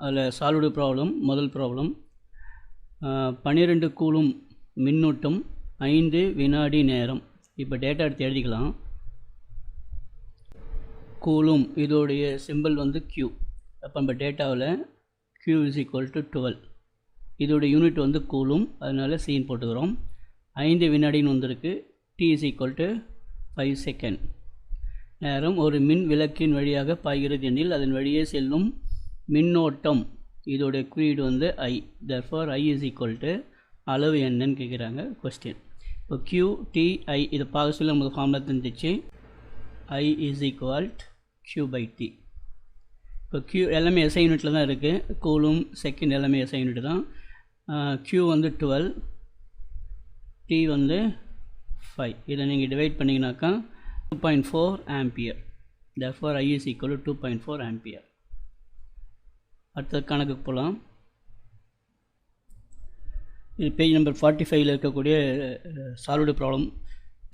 அதில் solved problem. முதல் problem 12 coulomb மின்னூட்டம் 5 வினாடி நேரம். இப்போ டேட்டா எடுத்து எழுதிக்கலாம். கூலும் இதோடைய சிம்பிள் வந்து Q. அப்போ நம்ம டேட்டாவில் Q is equal to 12. இதோடைய யூனிட் வந்து கூலும், அதனால் சீன் போட்டுக்கிறோம். 5 வினாடின்னு வந்திருக்கு. T is equal to 5 second. நேரம் ஒரு மின் விளக்கின் வழியாக பாய்கிறது எனில் அதன் வழியே செல்லும் மின்னோட்டம் இதோடைய குறியீடு வந்து I. therefore I is equal to அளவு என்னன்னு கேட்குறாங்க கொஸ்டின். இப்போ Q T I இதை பார்க்க சொல்லி நமக்கு ஃபார்முலா தெரிஞ்சிச்சு. I is equal to Q by T. இப்போ Q எல்லாமே SI யூனிட்டில் தான் இருக்குது. கூலும் செகண்ட் எல்லாமே SI யூனிட் தான். Q வந்து 12, T வந்து 5. இதை நீங்கள் டிவைட் பண்ணிங்கனாக்கா 2.4 ampere. therefore I is equal to 2.4 ampere. அடுத்த கணக்குக்கு போகலாம். இது பேஜ் நம்பர் 45 இருக்கக்கூடிய சால்வ்டு ப்ராப்ளம்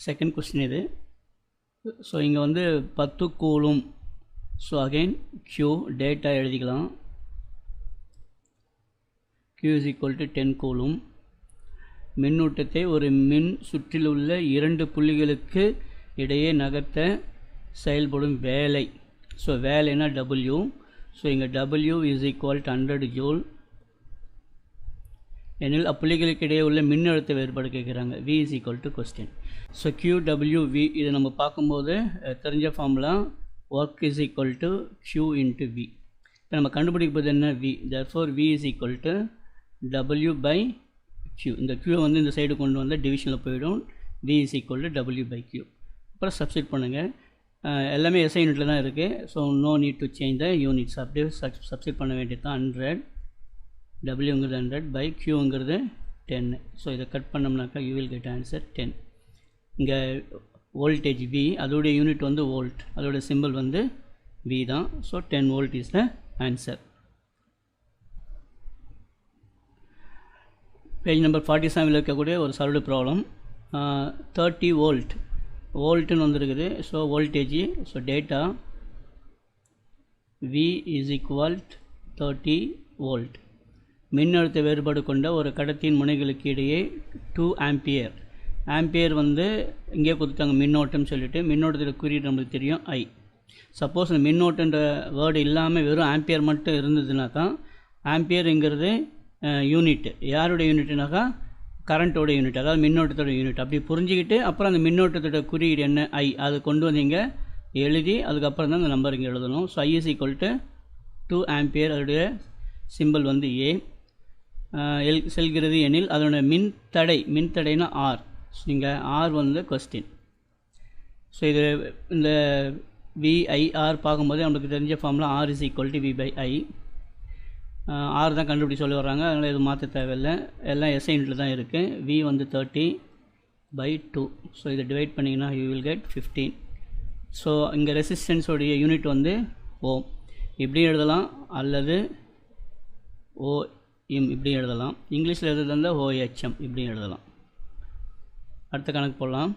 செகண்ட் கொஸ்டின் இது. ஸோ இங்கே வந்து 10 coulomb. So again Q data எழுதிக்கலாம். Q is equal to 10 coulomb. மின்னூட்டத்தை ஒரு மின் சுற்றில் உள்ள 2 புள்ளிகளுக்கு இடையே நகர்த்த செயல்படும் வேலை. ஸோ வேலைனா W. ஸோ இங்கே W is equal to 100 joule எனில் அப்புள்ளிகளுக்கு இடையே உள்ள மின்னழுத்த வேறுபாடு கேட்குறாங்க. V is equal to question. So QWV இதை நம்ம பார்க்கும்போது தெரிஞ்ச formula work is equal to Q into V. இப்போ நம்ம கண்டுபிடிப்பது என்ன? V. therefore V is equal to W by Q. இந்த Q வந்து இந்த சைடு கொண்டு வந்து டிவிஷனில் போயிடும். V is equal to W by Q. அப்புறம் சப்ஸ்டிட் பண்ணுங்கள். எல்லாமே SI யூனிட்டில் தான் இருக்குது. So no need to change the units. அப்படியே சப்ஸ்டிட் பண்ண வேண்டியது தான். 100 Wங்கிறது 100 by Qங்கிறது 10. ஸோ இதை கட் பண்ணோம்னாக்கா யூ வில் கெட் ஆன்சர் 10. இங்கே வோல்டேஜ் V, அதோடைய யூனிட் வந்து வோல்ட், அதோடைய சிம்பிள் வந்து V தான். So 10 volt is the answer. Page number 47 இருக்கக்கூடிய ஒரு சால்வ்டு ப்ராப்ளம் 30 வோல்ட். வோல்ட்டுன்னு வந்துருக்குது. So voltage. So data V is equal to 30 volt. மின்னழுத்த வேறுபாடு கொண்ட ஒரு கடத்தியின் முனைகளுக்கு இடையே 2 ஆம்பியர். ஆம்பியர் வந்து இங்கே கொடுத்தாங்க மின்னோட்டம் சொல்லிட்டு. மின்னோட்டத்தில் குறியீடு நம்மளுக்கு தெரியும் I. சப்போஸ் அந்த மின்னோட்டன்ற வேர்டு இல்லாமல் வெறும் ஆம்பியர் மட்டும் இருந்ததுனாக்கா ஆம்பியருங்கிறது யூனிட். யாருடைய யூனிட்னாக்கா கரண்ட்டோட யூனிட், அதாவது மின்னோட்டத்தோட யூனிட். அப்படி புரிஞ்சுக்கிட்டு அப்புறம் அந்த மின்னோட்டத்தோட குறியீடு என்ன I அதை கொண்டு வந்தீங்க எழுதி அதுக்கப்புறம் தான் அந்த நம்பர் இங்கே எழுதணும். So I is equal to 2 ampere. அதோடைய சிம்பிள் வந்து A. செல்கிறது எனில் அதோட மின்தடைனா R. ஸோ இங்கே R வந்து கொஸ்டின். ஸோ இது இந்த VIR பார்க்கும்போது நம்மளுக்கு தெரிஞ்ச formula R is equal to V by I. R தான் கண்டுபிடி சொல்லி வர்றாங்க, அதனால் எதுவும் மாற்ற தேவையில்லை. எல்லாம் SI யூனிட்டில் தான் இருக்குது. V வந்து 30 by 2. ஸோ இதை டிவைட் பண்ணிங்கன்னா யூ வில் கெட் 15. ஸோ இங்கே ரெசிஸ்டன்ஸோடைய யூனிட் வந்து ஓம். இப்படியும் எழுதலாம் அல்லது OM இப்படியும் எழுதலாம். இங்கிலீஷில் எழுதுறது வந்து OHM இப்படியும் எழுதலாம். அடுத்த கணக்கு போடலாம்.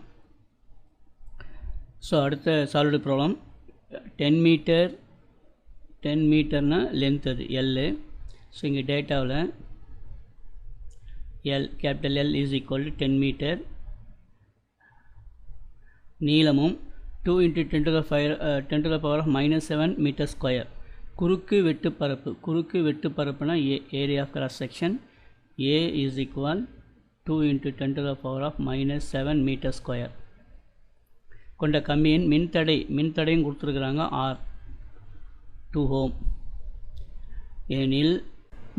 ஸோ அடுத்த சால்வ்டு ப்ராப்ளம் 10 மீட்டர். 10 மீட்டர்னா லென்த் அது L. ஸோ இங்கே டேட்டாவில் capital L is equal to 10 metre. நீளமும் 2 × 10 to the power of -7 metre square. குறுக்கு வெட்டு பரப்புனா area of cross section. A is equal 2 × 10 to the power of -7 metre square கொண்ட கம்பியின் மின்தடையும் கொடுத்துருக்குறாங்க R 2 ஓம் எனில்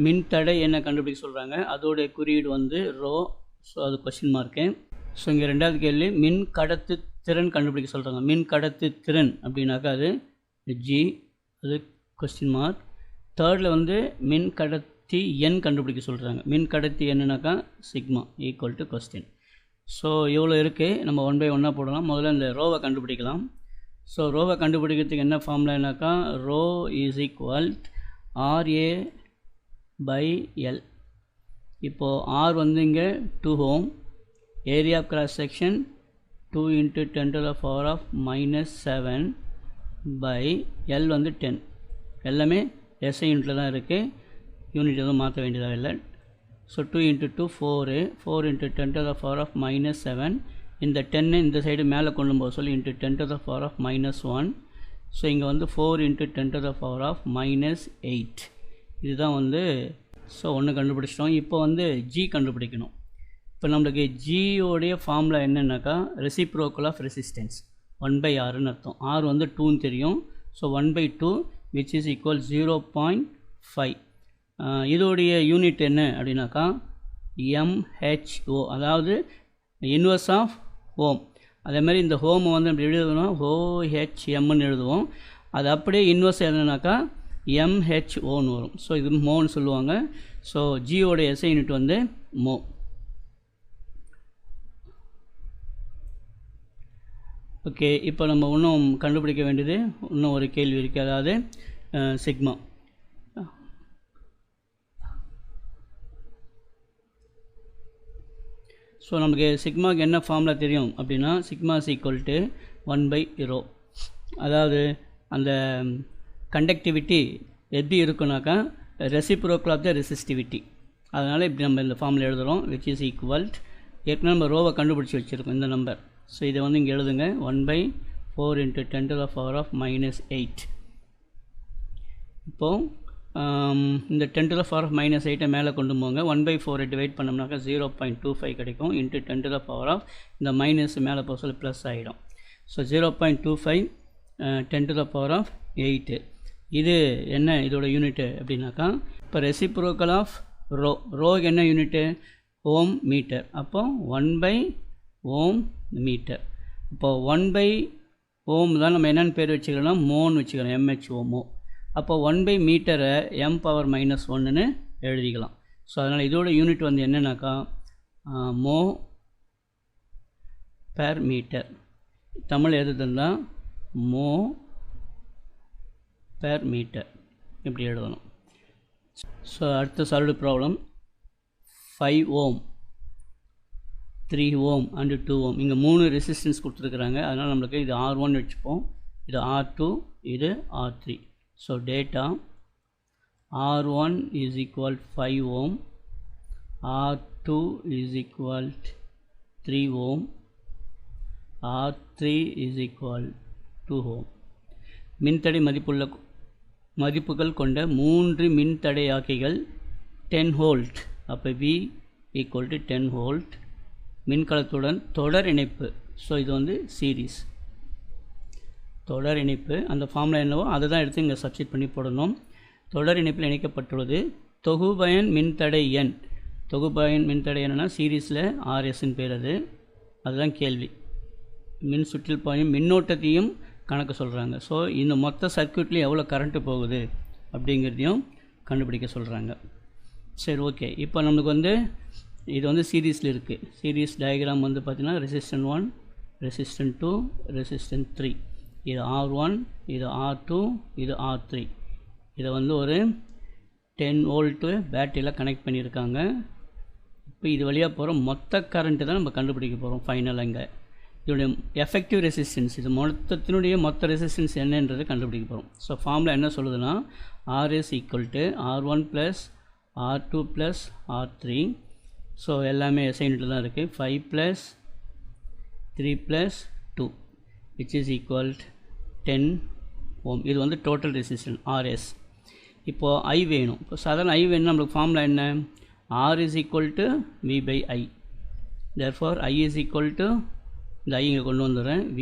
மின்தடை என்ன கண்டுபிடிக்க சொல்கிறாங்க. அதோடைய குறியீடு வந்து ரோ. ஸோ அது கொஸ்டின் மார்க்கு. ஸோ இங்கே ரெண்டாவது கேள்வி மின் கடத்து திறன் கண்டுபிடிக்க சொல்கிறாங்க. மின் கடத்து திறன் அப்படின்னாக்கா அது G, அது கொஸ்டின் மார்க். தேர்டில் வந்து மின் கடத்தி எண் கண்டுபிடிக்க சொல்கிறாங்க. மின் கடத்தி என்னன்னாக்கா sigma equal to question. So இவ்வளோ இருக்குது. நம்ம 1 by 1 போடலாம். முதல்ல இந்த ரோவை கண்டுபிடிக்கலாம். ஸோ ரோவை கண்டுபிடிக்கிறதுக்கு என்ன ஃபார்முலானாக்கா rho is equal RA by L. இப்போது R வந்து இங்கே 2 ohm. Area of cross section 2 × 10 to the power of -7 by L வந்து 10. எல்லாமே SI யூனிட்டில் தான் இருக்குது. யூனிட் எதுவும் மாற்ற வேண்டியதாக இல்லை. ஸோ 2 × 2 4, 4 × 10⁻⁻7. இந்த 10 இந்த சைடு மேலே கொண்டு போக சொல்லி × 10⁻⁻1. ஸோ இங்கே வந்து 4 × 10⁻⁻8. இதுதான் வந்து ஸோ ஒன்று கண்டுபிடிச்சிட்டோம். இப்போ வந்து ஜி கண்டுபிடிக்கணும். இப்போ நம்மளுக்கு ஜியோடைய ஃபார்முலா என்னென்னாக்கா ரெசிப்ரோக்கல் ஆஃப் ரெசிஸ்டன்ஸ் 1/Rன்னு அர்த்தம். R வந்து 2ன்னு தெரியும். So 1/2 which is equal 0.5. இதோடைய யூனிட் என்ன அப்படின்னாக்கா MHO, அதாவது இன்வர்ஸ் ஆஃப் ஓம். அதேமாதிரி இந்த ஹோமை வந்து அப்படி எழுதுவோம் OHMன்னு எழுதுவோம். அது அப்படியே இன்வர்ஸ் எழுதுனாக்கா MHOன்னு வரும். ஸோ இது மோன்னு சொல்லுவாங்க. ஸோ ஜியோடைய எஸ்ஐ யூனிட் வந்து மோ. ஓகே, இப்போ நம்ம இன்னும் கண்டுபிடிக்க வேண்டியது இன்னும் ஒரு கேள்வி இருக்குது. அதாவது சிக்மா. ஸோ நமக்கு சிக்மாவுக்கு என்ன ஃபார்முலா தெரியும் அப்படின்னா சிக்மா இஸ் ஈக்குவல் டு 1/ρ. அதாவது அந்த கண்டக்டிவிட்டி எப்படி இருக்குனாக்கா ரெசிப்ரோக்கல் ஆஃப் த ரெசிஸ்டிவிட்டி. அதனால் இப்படி நம்ம இந்த ஃபார்முலா எழுதுகிறோம். விச் இஸ் ஈக்குவல், ஏற்கனவே நம்ம ரோவை கண்டுபிடிச்சி வச்சுருக்கோம் இந்த நம்பர். ஸோ இதை வந்து இங்கே எழுதுங்க 1/4 × 10⁻⁻8. இப்போது இந்த 10⁻⁻8 மேலே கொண்டு போங்க. 1/4 டிவைட் பண்ணோம்னாக்கா 0.25 கிடைக்கும். இன்ட்டு 10⁻, இந்த மைனஸ் மேலே போக சொல்லி ப்ளஸ் ஆகிடும். ஸோ 0.25 10⁻8. இது என்ன இதோட யூனிட்டு அப்படின்னாக்கா இப்போ ரெசிப்ரோக்கல் ஆஃப் ரோ. ரோக்கு என்ன யூனிட்டு? ஓம் மீட்டர். அப்போ 1/ஓம் மீட்டர். இப்போது 1/ஓம் தான் நம்ம என்னென்னு பேர் வச்சுக்கலாம்னா மோன்னு வச்சுக்கலாம், MHO மோ. அப்போ 1/மீட்டரை m⁻−1ன்னு எழுதிக்கலாம். ஸோ அதனால் இதோட யூனிட் வந்து என்னென்னாக்கா மோ பெர் மீட்டர். தமிழ் எழுதுனா மோ பெர் மீட்டர் இப்படி எழுதணும். ஸோ அடுத்த solved problem 5 ohm 3 ohm and 2 ohm. இங்கே 3 ரெசிஸ்டன்ஸ் கொடுத்துருக்குறாங்க. அதனால் நம்மளுக்கு இது R1 வச்சுப்போம், இது R2, இது R3. So data R1 is equal 5 ohm, R2 is equal 3 ohm, R3 is equal 2 ohm. மின்தடை மதிப்புகள் கொண்ட 3 மின்தடையாக்கிகள் 10 வோல்ட். அப்போ V equal to 10 வோல்ட். மின்கலத்துடன் தொடர் இணைப்பு. ஸோ இது வந்து சீரீஸ் தொடர் இணைப்பு. அந்த ஃபார்முலா என்னவோ அதை தான் எடுத்து இங்கே சப்ஸ்டிட் பண்ணி போடணும். தொடர் இணைப்பில் இணைக்கப்பட்டுள்ளது தொகுபயன் மின்தடை எண். தொகுபயன் மின்தடை என்னன்னா சீரீஸில் RSன்னு பேர். அதுதான் கேள்வி. மின் சுற்றில் பாயும் மின்னோட்டத்தையும் கணக்கு சொல்கிறாங்க. ஸோ இந்த மொத்த சர்க்யூட்லேயும் எவ்வளோ கரண்ட்டு போகுது அப்படிங்கிறதையும் கண்டுபிடிக்க சொல்கிறாங்க. சரி, ஓகே. இப்போ நமக்கு வந்து இது வந்து சீரீஸில் இருக்குது. சீரீஸ் டயக்ராம் வந்து பார்த்திங்கன்னா ரெசிஸ்டன் 1, ரெசிஸ்டன் 2, ரெசிஸ்டன் 3. இது R1, இது R2, இது R3. இதை வந்து ஒரு 10 வோல்ட்டு பேட்டரியில் கனெக்ட் பண்ணியிருக்காங்க. இப்போ இது வழியாக போகிற மொத்த கரண்ட்டு தான் நம்ம கண்டுபிடிக்க போகிறோம் ஃபைனலாக. இங்கே இதோடைய எஃபெக்டிவ் ரெசிஸ்டன்ஸ், இது மொத்தத்தினுடைய மொத்த ரெசிஸ்டன்ஸ் என்னன்றது கண்டுபிடிக்க போகிறோம். ஸோ ஃபார்முலா என்ன சொல்லுதுன்னா RS equal to R1 + R2 + R3. So எல்லாமே எஸ்ஐனிட்டு தான் இருக்குது. 5 + 3 + 2 which is equal 10 ohm. இது வந்து டோட்டல் ரெசிஸ்டன்ஸ் RS. இப்போது I வேணும். இப்போ சாதாரண I வேணும். நம்மளுக்கு ஃபார்முலா என்ன? R is equal to V/I. therefore I is equal to இந்த I இங்கே கொண்டு வந்துடுறேன் V/.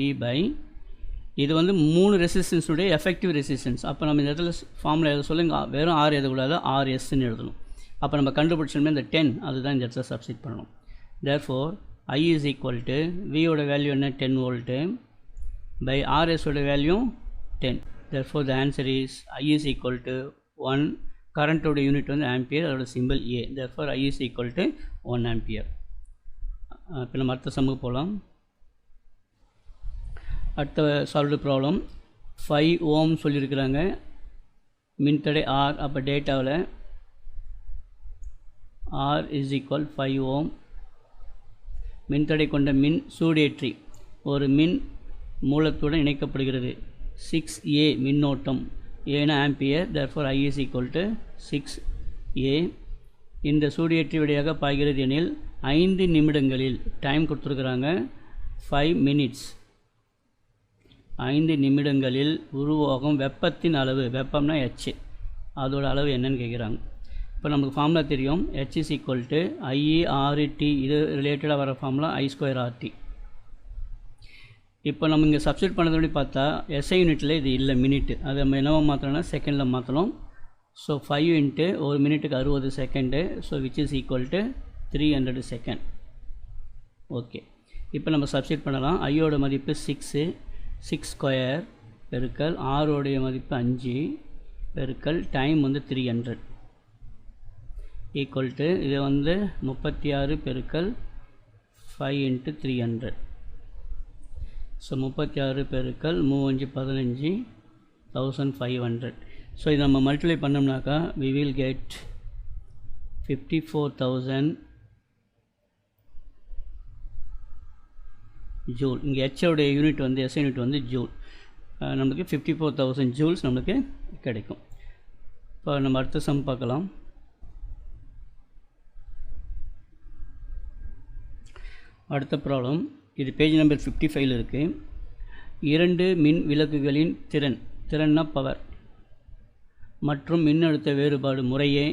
இது வந்து 3 ரெசிஸ்டன்ஸுடைய எஃபெக்டிவ் ரெசிஸ்டன்ஸ். அப்போ நம்ம இந்த இடத்துல ஃபார்முலா எழுத சொல்லுங்க, வெறும் R எழுதக்கூடாது, RSன்னு எழுதணும். அப்போ நம்ம கண்டுபிடிச்சோமே இந்த 10 அதுதான் இந்த இடத்துல சப்ஸ்டிட் பண்ணணும். therefore I is equal to Vயோட வேல்யூ என்ன? 10 வோல்ட்டு by RSோட value 10. therefore the answer is I is equal to 1. கரண்ட்டோட unit வந்து ஆம்பியர், அதோட simple A. therefore I is equal to 1 ampere. இப்போ நம்ம அடுத்த சம்முக்கு போகலாம். அடுத்த சால்வ்டு ப்ராப்ளம் 5 ஓம் சொல்லியிருக்கிறாங்க. மின்தடை R. அப்போ டேட்டாவில் R is equal 5 ஓம். மின்தடை கொண்ட மின் சூடேற்றி ஒரு மின் மூலத்துடன் இணைக்கப்படுகிறது. 6A மின்னோட்டம், ஏன்னா ampere. therefore I is equal to 6 ஏ இந்த சூடியேற்றி வழியாக பாய்கிறது எனில் 5 நிமிடங்களில் டைம் கொடுத்துருக்குறாங்க 5 மினிட்ஸ் 5 நிமிடங்களில் உருவாகும் வெப்பத்தின் அளவு, வெப்பம்னா H, அதோட அளவு என்னன்னு கேட்குறாங்க. இப்போ நமக்கு ஃபார்முலா தெரியும், H is equal to IERT, இது ரிலேட்டடாக வர ஃபார்முலா I²RT. இப்போ நம்ம இங்கே சப்ஸ்டியூட் பண்ணுறதுபடி பார்த்தா SI யூனிட்டில் இது இல்லை, மினிட்டு, அதை நம்ம என்னவோ மாற்றணும்னா செகண்டில் மாற்றணும். ஸோ 5 இன்ட்டு ஒரு மினிட்டுக்கு 60 second, so which is equal to 300 second. Okay, இப்போ நம்ம சப்ஸ்டியூட் பண்ணலாம். ஐயோட மதிப்பு 6, 6 ஸ்கொயர் பெருக்கல் ஆரோடைய மதிப்பு 5 பெருக்கல் டைம் வந்து 300 ஈக்குவல் டு இது வந்து 36 பெருக்கல் 5 இன்ட்டு 300. ஸோ 36 பெருக்கல் 3 5 15 1500. ஸோ இது நம்ம மல்டிப்ளை பண்ணோம்னாக்கா we will get 54,000 ஜூல். இங்கே ஹெச்சோடைய யூனிட் வந்து எஸ் யூனிட் வந்து ஜூல், நம்மளுக்கு 54,000 ஜூல்ஸ் நம்மளுக்கு கிடைக்கும். இப்போ நம்ம அடுத்த சம் பார்க்கலாம். அடுத்த ப்ராப்ளம், இது பேஜ் நம்பர் 55 இருக்குது. 2 மின் விளக்குகளின் திறன்னா பவர் மற்றும் மின்னழுத்த வேறுபாடு முறையே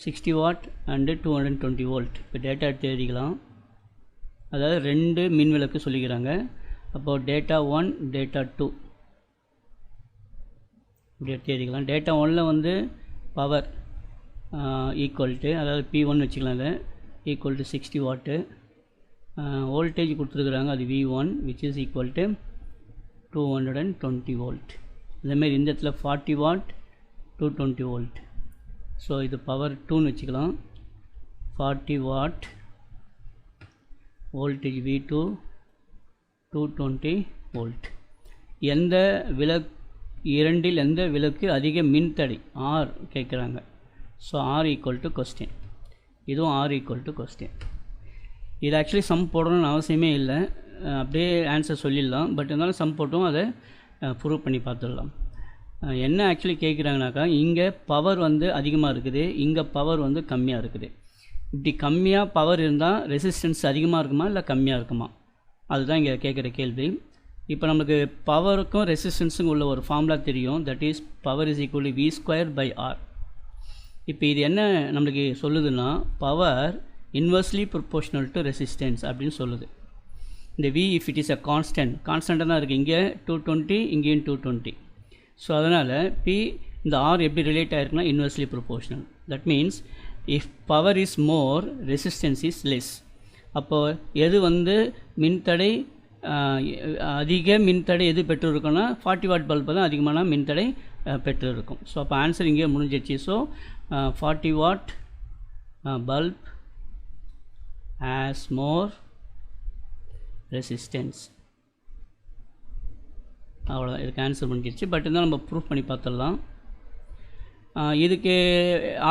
60 வாட் அண்டு 220 வோல்ட். இப்போ டேட்டா எடுத்து எழுதிக்கலாம். அதாவது 2 மின் விளக்கு சொல்லிக்கிறாங்க. அப்போது டேட்டா 1 டேட்டா 2 இப்படி எடுத்து எழுதிக்கலாம். டேட்டா 1ல் வந்து பவர் ஈக்குவல் டு, அதாவது P1 வச்சுக்கலாம், அதை ஈக்குவல் டு 60 வாட்டு. வோல்டேஜ் கொடுத்துருக்குறாங்க, அது V1 which is equal to 220 volt. இதேமாரி இந்த இடத்துல 40 வாட் 220 வோல்ட். ஸோ இது பவர் 2ன்னு வச்சுக்கலாம். 40 வாட் வோல்டேஜ் V2 220 வோல்ட். எந்த இரண்டில் எந்த விளக்கு அதிக மின்தடை R கேட்குறாங்க. So R equal to question, இதுவும் R ஈக்குவல் டு கொஸ்டின். இது ஆக்சுவலி சம் போடணும்னு அவசியமே இல்லை, அப்படியே ஆன்சர் சொல்லிடலாம். பட் இருந்தாலும் சம் போட்டும் அதை ப்ரூவ் பண்ணி பார்த்துடலாம். என்ன ஆக்சுவலி கேட்குறாங்கனாக்கா, இங்கே பவர் வந்து அதிகமாக இருக்குது, இங்கே பவர் வந்து கம்மியாக இருக்குது. இப்படி கம்மியாக பவர் இருந்தால் ரெசிஸ்டன்ஸ் அதிகமாக இருக்குமா இல்லை கம்மியாக இருக்குமா, அதுதான் இங்கே கேட்குற கேள்வி. இப்போ நமக்கு பவருக்கும் ரெசிஸ்டன்ஸுக்கும் உள்ள ஒரு ஃபார்முலா தெரியும், that is power is equal to V²/R. இப்போ இது என்ன நம்மளுக்கு சொல்லுதுன்னா, power inversely proportional to resistance அப்படின்னு சொல்லுது. இந்த V if it is a கான்ஸ்டண்ட்டாக தான் இருக்குது, இங்கே 220 இங்கேயும் 220. ஸோ அதனால் P இந்த R எப்படி ரிலேட் ஆகிருக்குன்னா inversely proportional. That means if power is more resistance is less. அப்போது எது வந்து மின்தடை அதிக மின்தடை எது பெற்று இருக்குன்னா 40 வாட் பல்பு தான் அதிகமான மின்தடை பெற்று இருக்கும். ஸோ அப்போ ஆன்சர் இங்கே முடிஞ்சிச்சு. So 40 what bulb has more resistance. அவ்வளோதான், இதுக்கு ஆன்சர் பண்ணிடுச்சு. பட் இருந்தால் நம்ம ப்ரூஃப் பண்ணி பார்த்துடலாம். இதுக்கு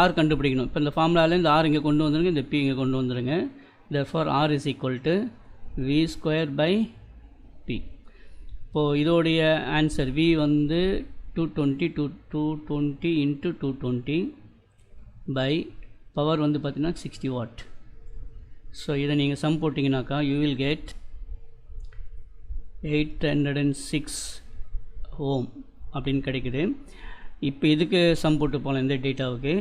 ஆர் கண்டுபிடிக்கணும். இப்போ இந்த ஃபார்முலாவில் இந்த ஆர் இங்கே கொண்டு வந்துடுங்க, இந்த பி இங்கே கொண்டு வந்துடுங்க. therefore R is equal to V²/P. இப்போது இதோடைய ஆன்சர் V வந்து 220 into 220 பை பவர் வந்து பார்த்திங்கன்னா 60 வாட். ஸோ இதை நீங்கள் சம் போட்டிங்கனாக்கா you will get 806 ஓம் அப்படின்னு கிடைக்குது. இப்போ இதுக்கு சம் போட்டு போகலாம் இந்த டேட்டாவுக்கு.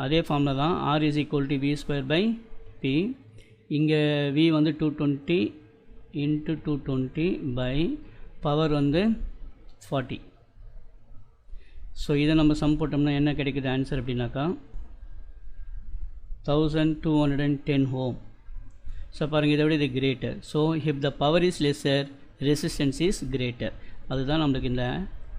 அதே ஃபார்மில் தான் R is equal to V²/P. இங்கே V வந்து 220 into 220 பை பவர் வந்து 40. ஸோ இதை நம்ம சம் போட்டோம்னா என்ன கிடைக்குது ஆன்சர் அப்படின்னாக்கா 1210 ஓம். ஸோ பாருங்கள், இதை விட இது greater. So if the power is lesser, resistance is greater. அதுதான் நம்மளுக்கு இந்த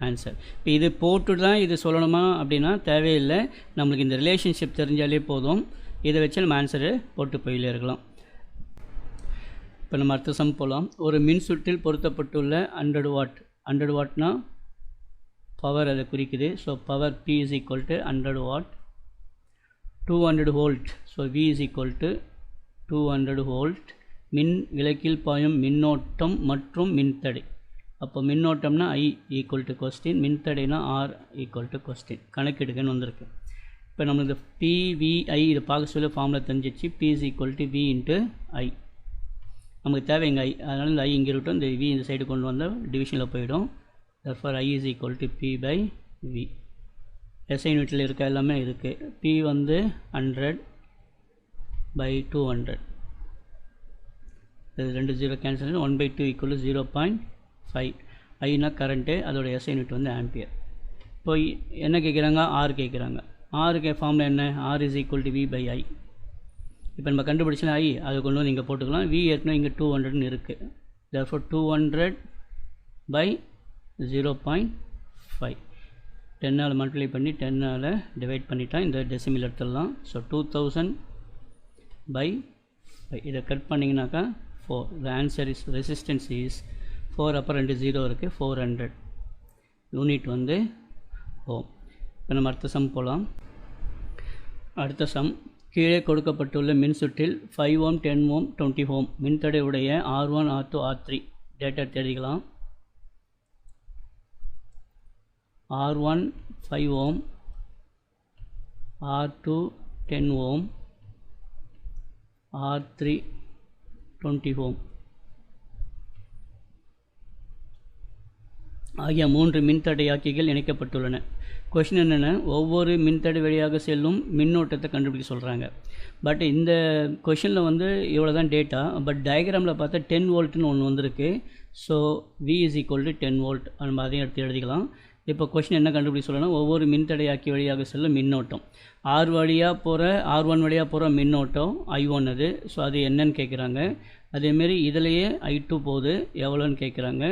ஆன்சர். இப்போ இது போட்டு தான் இது சொல்லணுமா அப்படின்னா தேவையில்லை, நம்மளுக்கு இந்த ரிலேஷன்ஷிப் தெரிஞ்சாலே போதும். இதை வச்சு நம்ம ஆன்சரு போட்டு போயிலே இருக்கலாம். இப்போ நம்ம அடுத்த சம் போகலாம். ஒரு மின் சுற்றில் பொருத்தப்பட்டுள்ள 100 வாட், 100 வாட்னா பவர் அதை குறிக்குது. So power P is equal to 100 watt. 200 volt, so V is equal to 200 volt. மின் விளக்கில் பாயும் மின்னோட்டம் மற்றும் மின்தடை. அப்போ மின்னோட்டம்னா I ஈக்குவல் டு கொஸ்டின், மின்தடைனா R ஈக்குவல் டு கொஸ்டின். கணக்கெடுக்கன்னு வந்திருக்கு. இப்போ நம்மளுக்கு PVI இதை பார்க்க சொல்ல ஃபார்முலா தெரிஞ்சிச்சு. P is equal to V into I. நமக்கு தேவை இங்கே I, அதனால் இந்த I இங்கே இருக்கட்டும், இந்த V இந்த சைடு கொண்டு வந்தால் டிவிஷனில் போயிடும். therefore I is equal to P by V. SI யூனிட்டில் இருக்க எல்லாமே இருக்குது. P வந்து 100 by 200. இது 2 0 cancel, 1/2 equal to 0.5. Aina current, அதோட SI யூனிட் வந்து ஆம்பியர். இப்போ என்ன கேட்குறாங்க? R கேட்குறாங்க. Rக்கு ஃபார்முலா என்ன? R is equal to V by I. இப்போ நம்ம கண்டுபிடிச்சா I அதை கொண்டு வந்து இங்கே போட்டுக்கலாம். V ஏற்கனவே இங்கே 200ன்னு இருக்குது. therefore 200 by 0.5. 10ஆல் மல்டிப்ளை பண்ணி 10ஆல் டிவைட் பண்ணிட்டா இந்த டெசிமல் எடுத்துடலாம். So 2000 by 5. இதை cut பண்ணிங்கனாக்கா 4. the answer is resistance is 4. அப்புறம் 2 0 இருக்குது, 400 யூனிட் வந்து ஓம். இப்போ நம்ம அடுத்த சம் போகலாம். அடுத்த சம், கீழே கொடுக்கப்பட்டுள்ள மின்சுற்றில் 5 ohm 10 ohm 20 ohm மின்தடை உடைய R1 R2 R3 டேட்டா தெரிவிக்கலாம். R1 5 ohm, R2 10 ohm, R3 20 ohm ஆகிய 3 மின்தடையாக்கிகள் இணைக்கப்பட்டுள்ளன. கொஷின் என்னென்னா, ஒவ்வொரு மின்தடை வழியாக செல்லும் மின்னோட்டத்தை கண்டுபிடிக்க சொல்கிறாங்க. பட் இந்த கொஷினில் வந்து இவ்வளோ தான் டேட்டா. பட் டயக்ராமில் பார்த்தா 10 வோல்ட்னு ஒன்று வந்திருக்கு. So V is equal to 10 volt. நம்ம அதையும் எடுத்து எழுதிக்கலாம். இப்போ கொஷின் என்ன கண்டுபிடிக்க சொல்லணும்னா, ஒவ்வொரு மின்தடையாக்கி வழியாக செல்லும் மின்னோட்டம் R1 வழியாக போகிற மின்னோட்டம் I1 அது. ஸோ அது என்னன்னு கேட்குறாங்க. அதேமாரி இதுலேயே I2 போகுது, எவ்வளோன்னு கேட்குறாங்க.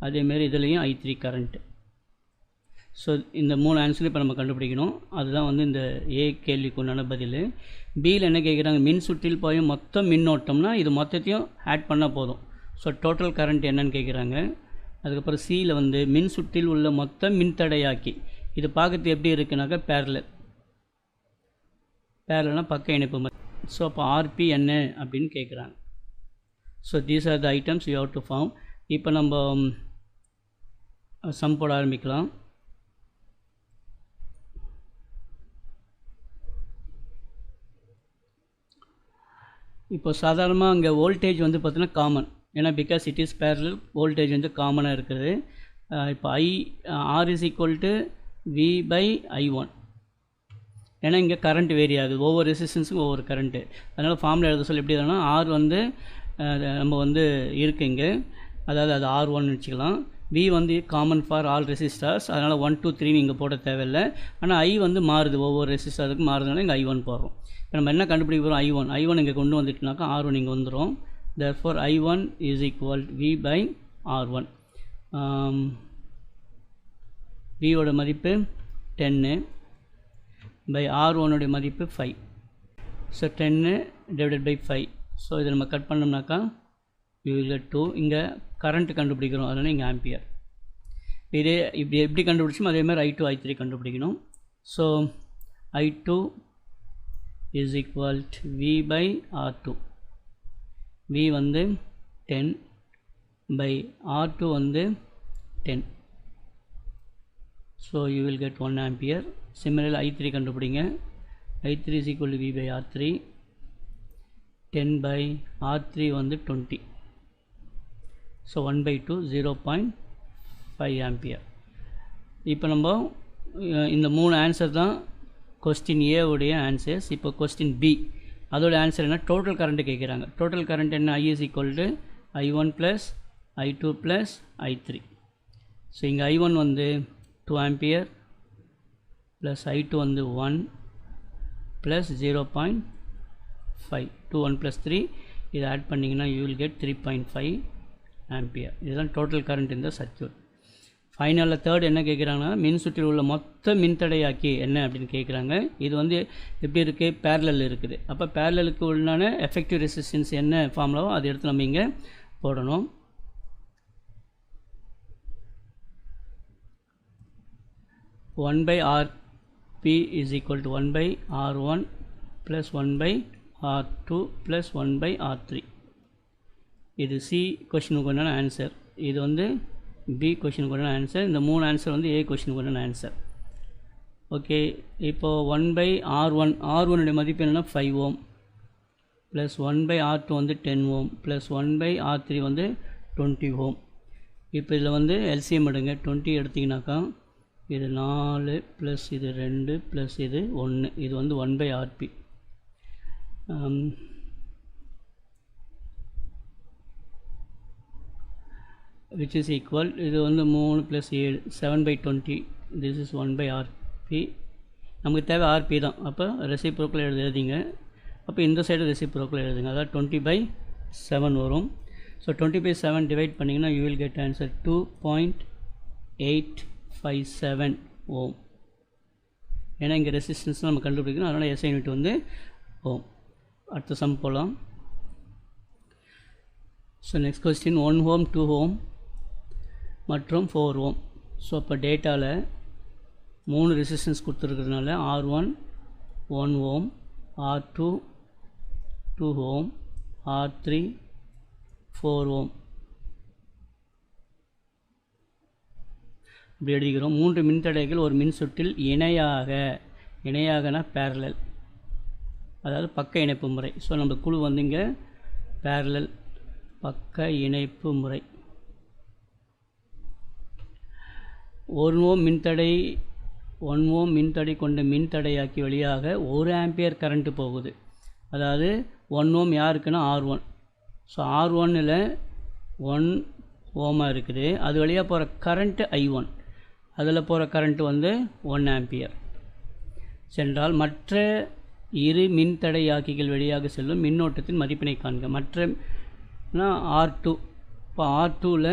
அதேமாரி இதுலேயும் I3 கரண்ட்டு. ஸோ இந்த 3 ஆன்சரும் இப்போ நம்ம கண்டுபிடிக்கணும். அதுதான் வந்து இந்த A கேள்விக்கு உண்டான பதில். பியில் என்ன கேட்குறாங்க? மின் சுற்றில் போயும் மொத்த மின்னோட்டம்னா இது மொத்தத்தையும் ஆட் பண்ணால் போதும். ஸோ டோட்டல் கரண்ட் என்னன்னு கேட்குறாங்க. அதுக்கப்புறம் சியில் வந்து மின் சுற்றில் உள்ள மொத்த மின்தடையாக்கி, இது பார்க்கறது எப்படி இருக்குனாக்கா பேரலனா பக்க இணைப்பு. ஸோ அப்போ RP என்ன அப்படின்னு கேட்குறாங்க. So these are the items you have to form. இப்போ நம்ம சம் போட ஆரம்பிக்கலாம். இப்போ சாதாரணமாக அங்கே வோல்டேஜ் வந்து பார்த்தீங்கன்னா காமன், ஏன்னா because it is parallel, voltage வந்து காமனாக இருக்குது. இப்போ R is equal to V by I1. ஏன்னா இங்கே கரண்ட் வேரி ஆகுது, ஒவ்வொரு ரெசிஸ்டன்ஸுக்கும் ஒவ்வொரு கரண்ட்டு. அதனால் ஃபார்முலா எழுத சொல்லி எப்படி எழுதலாம்? R வந்து நம்ம வந்து இருக்குங்க, அதாவது அது R1 வச்சுக்கலாம். V வந்து காமன் ஃபார் ஆல் ரெசிஸ்டர்ஸ், அதனால் 1 2 3 இங்கே போட தேவையில்லை. ஆனால் I வந்து மாறுது, ஒவ்வொரு ரெசிஸ்டருக்கும் மாறுறதுனால இங்கே I1 போடுறோம். இப்போ நம்ம என்ன கண்டுபிடிக்க போகிறோம்? I1 இங்கே கொண்டு வந்துட்டுனாக்கா R1 இங்கே வந்துடும். therefore I1 is equal to V by R1. V ஓட மதிப்பு 10 by R1 உடைய மதிப்பு 5. So 10 divided by 5. ஸோ இதை நம்ம கட் பண்ணோம்னாக்கா we will get 2. இங்கே கரண்ட் கண்டுபிடிக்கிறோம், அதனால் இங்கே ஆம்பியர். இதே இப்படி எப்படி கண்டுபிடிச்சோமோ அதே மாதிரி I2 I3 கண்டுபிடிக்கணும். So I2 is equal to V by R2. V வந்து 10 by R2 வந்து 10. So you will get 1 ampere. Similarly I3 கண்டுபிடிங்க. I3 is equal to V by R3. 10 by R3 வந்து 20. So 1/2 0.5 ampere. இப்போ நம்ம இந்த 3 answer தான் question A உடைய answers. இப்போ கொஸ்டின் B அதோட ஆன்சர் என்ன? டோட்டல் கரண்ட்டு கேட்குறாங்க. டோட்டல் கரண்ட் என்ன? I is equal to I1 plus I2 plus I3. So இங்கே I1 வந்து 2 ampere plus I2 வந்து 1 plus 0.5. 2 1 plus 3 இதை ஆட் பண்ணிங்கன்னா you will get 3.5 ampere. இதுதான் டோட்டல் கரண்ட் இந்த சர்க்யூட். ஃபைனலில் தேர்ட் என்ன கேட்குறாங்கன்னா, மின் சுற்றில் உள்ள மொத்த மின்தடையாக்கி என்ன அப்படின்னு கேட்குறாங்க. இது வந்து எப்படி இருக்குது? பேரலல் இருக்குது. அப்போ பேரலலுக்கு உள்ளான எஃபெக்டிவ் ரெசிஸ்டன்ஸ் என்ன ஃபார்முலாவோ அதை எடுத்து நம்ம இங்கே போடணும். One by RP is equal to 1 by R1 plus 1 by R2 plus 1 by R3. இது C கொஷினுக்கு உண்டான ஆன்சர். இது வந்து B கொஷினுக்கு உண்டான ஆன்சர். இந்த 3 ஆன்சர் வந்து A கொஷினுக்கு உண்டான ஆன்சர். ஓகே. இப்போது 1/R1 R1 மதிப்பு என்னென்னா 5 ஓம் ப்ளஸ் 1/R2 வந்து 10 ஓம் ப்ளஸ் 1/R3 வந்து 20 ஓம். இப்போ இதில் வந்து எல்சிஎம் எடுங்க. 20 எடுத்திங்கனாக்கா இது 4 ப்ளஸ் இது 2 ப்ளஸ் இது 1, இது வந்து 1/RP. which is equal, இது வந்து 3 ப்ளஸ் 7 7/20, this is 1/RP. நமக்கு தேவை RP தான். அப்போ ரெசிப்ரோக்கல் எழுதிங்க. அப்போ இந்த சைடு ரெசிப்ரோக்கல் எழுதுங்க. அதாவது 20/7 வரும். ஸோ 20/7 டிவைட் பண்ணிங்கன்னா you will get answer 2.857 ஓம். ஏன்னா இங்கே ரெசிஸ்டன்ஸ் நம்ம கண்டுபிடிக்கணும். அதனால் SI யூனிட் வந்து ஓம். அடுத்த சம் போகலாம். ஸோ நெக்ஸ்ட் கொஸ்டின் 1 ஓம் 2 ஓம் மற்றும் 4 ஓம். ஸோ இப்போ டேட்டாவில் 3 ரெசிஸ்டன்ஸ் கொடுத்துருக்கிறதுனால R1 1 ஓம், R2 2 ஓம், R3 4 ஓம் இப்படி எழுதிக்கிறோம். 3 மின்தடைகள் ஒரு மின்சுற்றில் இணையாகனா பேரலல், அதாவது பக்க இணைப்பு முறை. ஸோ நம்ம குழு வந்து இங்கே பேரலல் பக்க இணைப்பு முறை. 1 ஓம் மின்தடை கொண்ட மின்தடையாக்கி வழியாக 1 ஆம்பியர் கரண்ட்டு போகுது. அதாவது 1 ஓம் யாருக்குன்னா R1. ஸோ R1ல் 1 ஓமாக இருக்குது. அது வழியாக போகிற கரண்ட்டு I1. அதில் போகிற கரண்ட்டு வந்து 1 ஆம்பியர் சென்றால் மற்ற இரு மின்தடையாக்கிகள் வழியாக செல்லும் மின்னோட்டத்தின் மதிப்பினை காண்க. மற்றனா R2. இப்போ R2ல்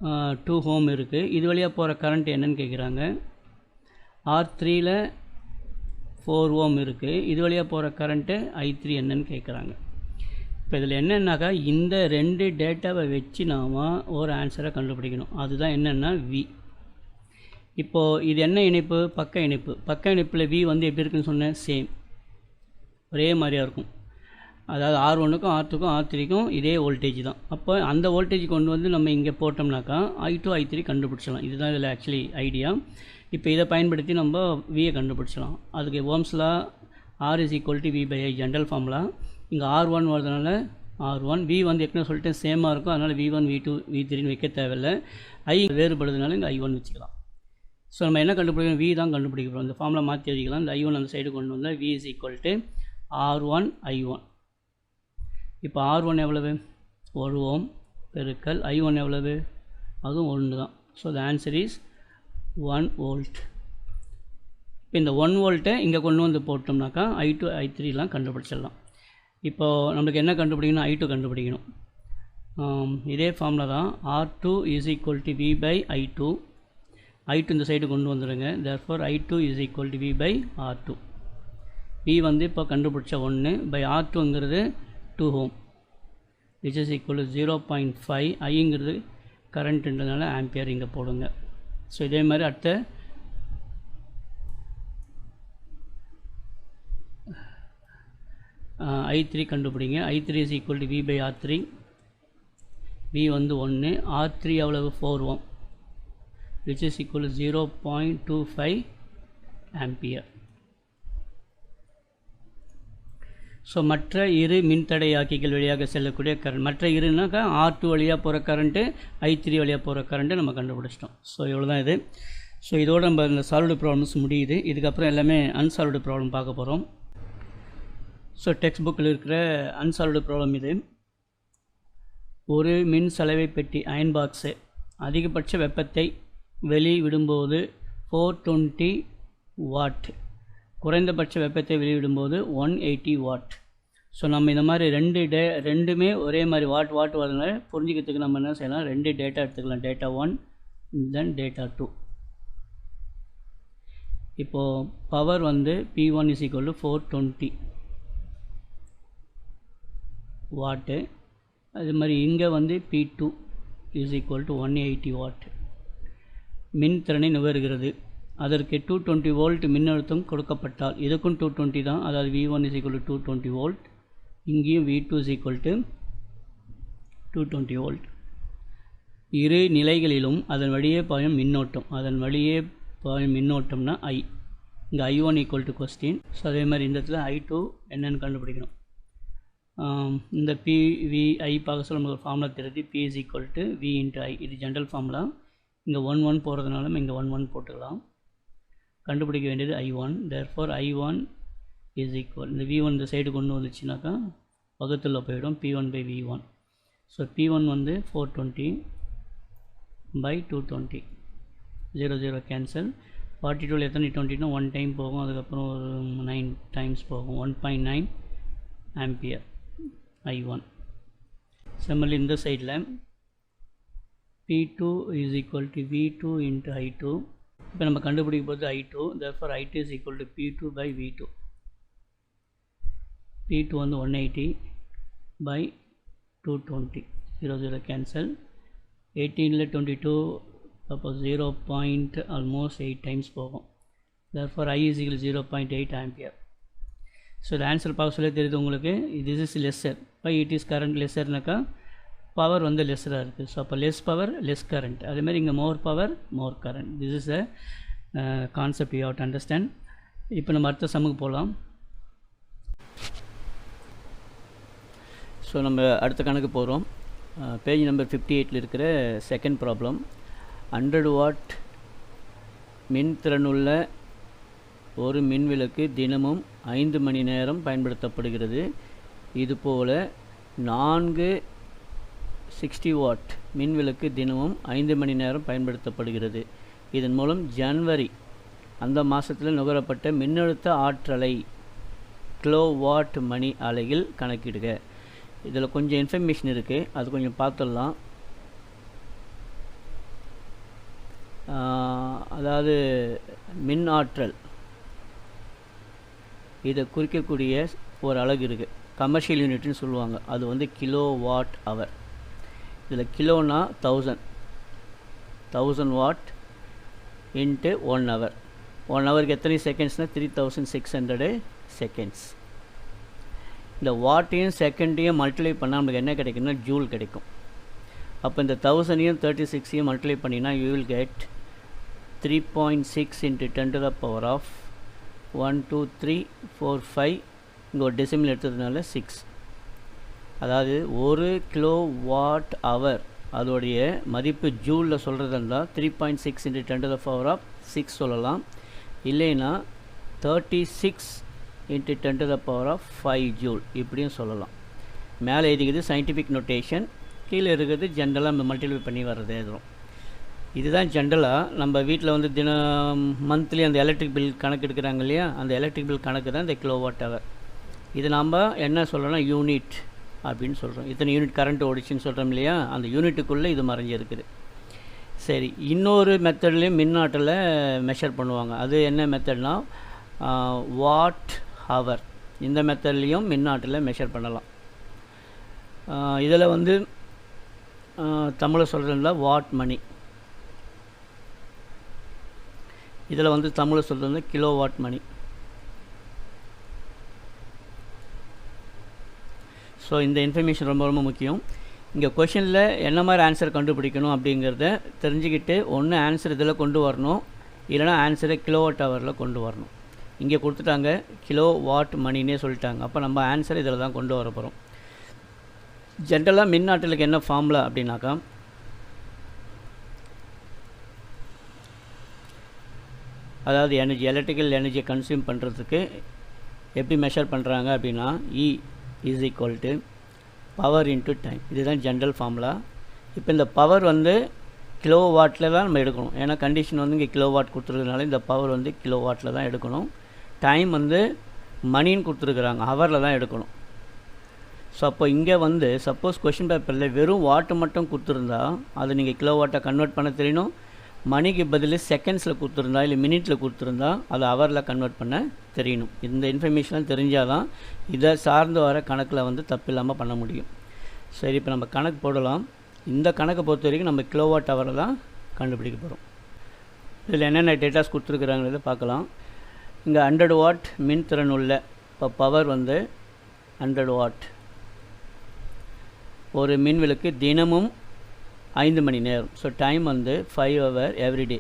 2 ஓம் இருக்குது. இது வழியாக போகிற கரண்ட் என்னன்னு கேட்குறாங்க. R3ல் 4 ஓம் இருக்குது. இது வழியாக போகிற கரண்ட்டு I3 என்னன்னு கேட்குறாங்க. இப்போ இதில் என்னென்னாக்கா இந்த 2 டேட்டாவை வச்சு நாம் ஒரு ஆன்சரை கண்டுபிடிக்கணும். அதுதான் என்னென்னா V. இப்போது இது என்ன இணைப்பு? பக்க இணைப்பு. பக்க இணைப்பில் V வந்து எப்படி இருக்குன்னு சொன்னேன்? சேம், ஒரே மாதிரியாக இருக்கும். அதாவது R1க்கும் R2க்கும் R3க்கும் இதே வோல்டேஜ் தான். அப்போ அந்த வோல்டேஜ் கொண்டு வந்து நம்ம இங்கே போட்டோம்னாக்கா I2 I3 கண்டுபிடிச்சலாம். இதுதான் இதில் ஆக்சுவலி ஐடியா. இப்போ இதை பயன்படுத்தி நம்ம Vயை கண்டுபிடிச்சலாம். அதுக்கு Ohm's law R is equal to V/I general formula. இங்கே R1 வரதுனால R1, V வந்து ஏற்கனவே சொல்லிட்டு சேமாக இருக்கும். அதனால் V1 V2 V3ன்னு வைக்க தேவையில்லை. I வேறுபடுறதுனால இங்கே I1 வச்சுக்கலாம். ஸோ நம்ம என்ன கண்டுபிடிக்கணும்? V தான் கண்டுபிடிக்கிறோம். இந்த ஃபார்முலா மாற்றி எழுதிக்கலாம். இந்த I1 அந்த சைடு கொண்டு வந்தால் V is equal to R1 I1. இப்போ R1 எவ்வளவு? 1 ஓம் பெருக்கல் I1 எவ்வளவு? அதுவும் 1 தான். So the answer is 1 volt. இப்போ இந்த 1 வோல்ட்டை இங்கே கொண்டு வந்து போட்டோம்னாக்கா I2 I3லாம் கண்டுபிடிச்சிடலாம். இப்போது நம்மளுக்கு என்ன கண்டுபிடிக்கணும்? I2 கண்டுபிடிக்கணும். இதே ஃபார்முலா தான். R2 is equal to V/I2. I2 இந்த சைடு கொண்டு வந்துடுங்க. therefore I2 is equal to V/R2. V வந்து இப்போ கண்டுபிடிச்ச 1/R2ங்கிறது 2 ohm which is equal to 0.5. ஐங்கிறது கரண்ட்டுன்றதுனால ஆம்பியர் இங்கே போடுங்க. ஸோ இதே மாதிரி அடுத்த I3 கண்டுபிடிங்க. I3 is equal to V/R3. V வந்து 1, R3 எவ்வளவு? 4 ஓம் which is equal to 0.25 ampere. So மற்ற இரு மின்தடையாக்கிகள் வழியாக செல்லக்கூடிய கரண்ட், மற்ற இருனாக்கா R2 வழியாக போகிற கரண்ட்டு I3 வழியாக போகிற கரண்ட்டு நம்ம கண்டுபிடிச்சிட்டோம். ஸோ இவ்வளோ தான் இது. ஸோ இதோடு நம்ம இந்த சால்வ்டு ப்ராப்ளம்ஸ் முடியுது. இதுக்கப்புறம் எல்லாமே அன்சால்வ்டு ப்ராப்ளம் பார்க்க போகிறோம். ஸோ டெக்ஸ்ட் புக்கில் இருக்கிற அன்சால்வ்டு ப்ராப்ளம் இது. ஒரு மின் சலவை பெட்டி அயன் பாக்ஸு அதிகபட்ச வெப்பத்தை வெளிவிடும்போது 420 வாட், குறைந்தபட்ச வெப்பத்தை வெளியிடும்போது 180 வாட். ஸோ நம்ம இந்த மாதிரி ரெண்டுமே ஒரே மாதிரி வாட் வரதுனால புரிஞ்சிக்கிறதுக்கு நம்ம என்ன செய்யலாம்? 2 டேட்டா எடுத்துக்கலாம். டேட்டா 1 தென் டேட்டா 2. இப்போது பவர் வந்து P1 is equal to 420 வாட்டு. அது மாதிரி இங்கே வந்து P2 is equal to 180 watt. மின்திறனை நுகர்கிறது. அதற்கு 220 வோல்ட் மின்னழுத்தம் கொடுக்கப்பட்டால் இதுக்கும் 220 தான். அதாவது V1 is equal to 220 volt. இங்கேயும் V2 is equal to 220 volt. இரு நிலைகளிலும் அதன் வழியே பாயும் மின்னோட்டம். அதன் வழியே பாயும் மின்னோட்டம்னா I. இங்கே I1 equal to question. So அதே மாதிரி இந்த இடத்துல I2 என்னென்னு கண்டுபிடிக்கணும். இந்த PVI பார்க்க சொல்ல நமக்கு ஃபார்முலா தெரியுது. P is equal to V into I. இது ஜென்ரல் ஃபார்முலா. இங்கே 1 போகிறதுனால நம்ம இங்கே 1 போட்டுக்கலாம். கண்டுபிடிக்க வேண்டியது I1. therefore I1 is equal, இந்த V1 இந்த சைடு கொண்டு வந்துச்சுனாக்கா பக்கத்தில் போயிடும், P1 by V1. So P1 வந்து 420 by 220. 0 கேன்சல். 42 எத்தனை 20னா 1 டைம் போகும், அதுக்கப்புறம் ஒரு 9 டைம்ஸ் போகும். 1.9 ஆம்பியர் I1. சிமிலர்லி இந்த சைடில் P2 is equal to V2 into I2. இப்போ நம்ம கண்டுபிடிக்க போது I2. therefore I2 is equal to P2 by V2. P2 வந்து 180 by 220. 0 கேன்சல். 18ல் 22 அப்போ 0.8 டைம்ஸ் போகும். therefore I is equal to 0.8 ampere. So இந்த ஆன்சர் பார்க்க சொல்ல தெரியுது உங்களுக்கு. this is lesser. இப்போ it is current lesserனாக்கா பவர் வந்து லெஸ்ஸராக இருக்குது. ஸோ அப்போ லெஸ் பவர் லெஸ் கரண்ட். அதேமாதிரி இங்கே more power more current. This is a concept you have to understand. இப்போ நம்ம அடுத்த சம்முக்கு போகலாம். ஸோ நம்ம அடுத்த கணக்கு போகிறோம். பேஜ் நம்பர் 58 இருக்கிற செகண்ட் ப்ராப்ளம். 100 வாட் மின்திறனுள்ள ஒரு மின்விளக்கு தினமும் 5 மணி நேரம் பயன்படுத்தப்படுகிறது. இதுபோல் 4 60 வாட் மின்விளக்கு தினமும் 5 மணி நேரம் பயன்படுத்தப்படுகிறது. இதன் மூலம் ஜனவரி அந்த மாதத்தில் நுகரப்பட்ட மின்னழுத்த ஆற்றலை கிலோ வாட் மணி அலையில் கணக்கிடுக. இதில் கொஞ்சம் இன்ஃபர்மேஷன் இருக்குது, அது கொஞ்சம் பார்த்துடலாம். அதாவது மின் ஆற்றல் இதை குறிக்கக்கூடிய ஒரு அலகு இருக்குது, கமர்ஷியல் யூனிட்னு சொல்லுவாங்க. அது வந்து கிலோ வாட் ஹவர். இதில் கிலோனா 1000 வாட் இன்ட்டு 1 ஹவர். 1 ஹவருக்கு எத்தனை செகண்ட்ஸ்னால் 3600 செகண்ட்ஸ். இந்த வாட்டையும் செகண்டையும் மல்டிப்ளை பண்ணால் நமக்கு என்ன கிடைக்குன்னா ஜூல் கிடைக்கும். அப்போ இந்த 1000ஐயும் 36ஐயும் மல்டிப்ளை பண்ணினா you will get 3.6 into 10 to the power of 1 2 3 4 5. இங்கே ஒரு டெசிமல் எடுத்ததுனால 6. அதாவது ஒரு கிலோ வாட் ஹவர் அதோடைய மதிப்பு ஜூலில் சொல்கிறதா இருந்தால் 3.6 into 10 to the power of 6 சொல்லலாம். இல்லைன்னா 36 into 10 to the power of 5 joule இப்படியும் சொல்லலாம். மேலே எழுதிக்கிறது சயின்டிஃபிக் நோட்டேஷன், கீழே இருக்கிறது ஜென்ரலாக நம்ம மல்டிப்ளை பண்ணி வர்றது எழுதுகிறோம். இதுதான் ஜென்ரலாக நம்ம வீட்டில் வந்து மந்த்லி அந்த எலக்ட்ரிக் பில் கணக்கு எடுக்கிறாங்க இல்லையா, அந்த எலக்ட்ரிக் பில் கணக்கு தான் இந்த கிலோ வாட் ஹவர். இது நம்ம என்ன சொல்கிறோன்னா யூனிட் அப்படின்னு சொல்கிறோம். இத்தனை யூனிட் கரண்ட் ஓடிச்சுன்னு சொல்கிறோம் இல்லையா, அந்த யூனிட்டுக்குள்ளே இது மறைஞ்சிருக்குது. சரி, இன்னொரு மெத்தட்லேயும் மின்னாற்றலை மெஷர் பண்ணுவாங்க. அது என்ன மெத்தட்னா வாட் ஹவர். இந்த மெத்தட்லேயும் மின்னாற்றலை மெஷர் பண்ணலாம். இதில் வந்து தமிழை சொல்கிறதுல வாட் மணி, இதில் வந்து தமிழை சொல்கிறது கிலோ வாட் மணி. ஸோ இந்த இன்ஃபர்மேஷன் ரொம்ப ரொம்ப முக்கியம். இங்கே கொஷனில் என்ன மாதிரி ஆன்சர் கண்டுபிடிக்கணும் அப்படிங்கிறத தெரிஞ்சுக்கிட்டு ஒன்று ஆன்சர் இதில் கொண்டு வரணும், இல்லைனா ஆன்சரை கிலோ வாட் ஹவரில் கொண்டு வரணும். இங்கே கொடுத்துட்டாங்க கிலோ வாட் மணினே சொல்லிட்டாங்க. அப்போ நம்ம ஆன்சர் இதில் தான் கொண்டு வர போகிறோம். ஜென்ரலாக மின்னாற்றலுக்கு என்ன ஃபார்முலா அப்படின்னாக்கா, அதாவது எனர்ஜி, எலக்ட்ரிக்கல் எனர்ஜியை கன்சியூம் பண்ணுறதுக்கு எப்படி மெஷர் பண்ணுறாங்க அப்படின்னா E is equal to power into time. இதுதான் ஜென்ரல் ஃபார்முலா. இப்போ இந்த பவர் வந்து கிலோ வாட்டில் தான் நம்ம எடுக்கணும். ஏன்னா கண்டிஷன் வந்து இங்கே கிலோ வாட் கொடுத்துருக்கனால இந்த பவர் வந்து கிலோ வாட்டில் தான் எடுக்கணும். டைம் வந்து மணின்னு கொடுத்துருக்குறாங்க, ஹவரில் தான் எடுக்கணும். ஸோ அப்போ இங்கே வந்து சப்போஸ் கொஷின் பேப்பரில் வெறும் வாட்டு மட்டும் கொடுத்துருந்தா அதை நீங்கள் கிலோ வாட்டை கன்வெர்ட் பண்ண தெரியணும். மணிக்கு பதில் செகண்ட்ஸில் கொடுத்துருந்தா இல்லை மினிட்டில் கொடுத்துருந்தா அதை ஹவரில் கன்வெர்ட் பண்ண தெரியணும். இந்த இன்ஃபர்மேஷன்லாம் தெரிஞ்சால் தான் இதை சார்ந்து வர கணக்கில் வந்து தப்பு இல்லாமல் பண்ண முடியும். சரி, இப்போ நம்ம கணக்கு போடலாம். இந்த கணக்கை பொறுத்த வரைக்கும் நம்ம கிலோ வாட் ஹவரை தான் கண்டுபிடிக்க போகிறோம். இதில் என்னென்ன டேட்டாஸ் கொடுத்துருக்குறாங்கிறத பார்க்கலாம். இங்கே 100 வாட் மின் திறன் உள்ள இப்போ பவர் வந்து 100 வாட் ஒரு மின்விளக்கு தினமும் 5 மணி நேரம். ஸோ டைம் வந்து 5 hour எவ்ரிடே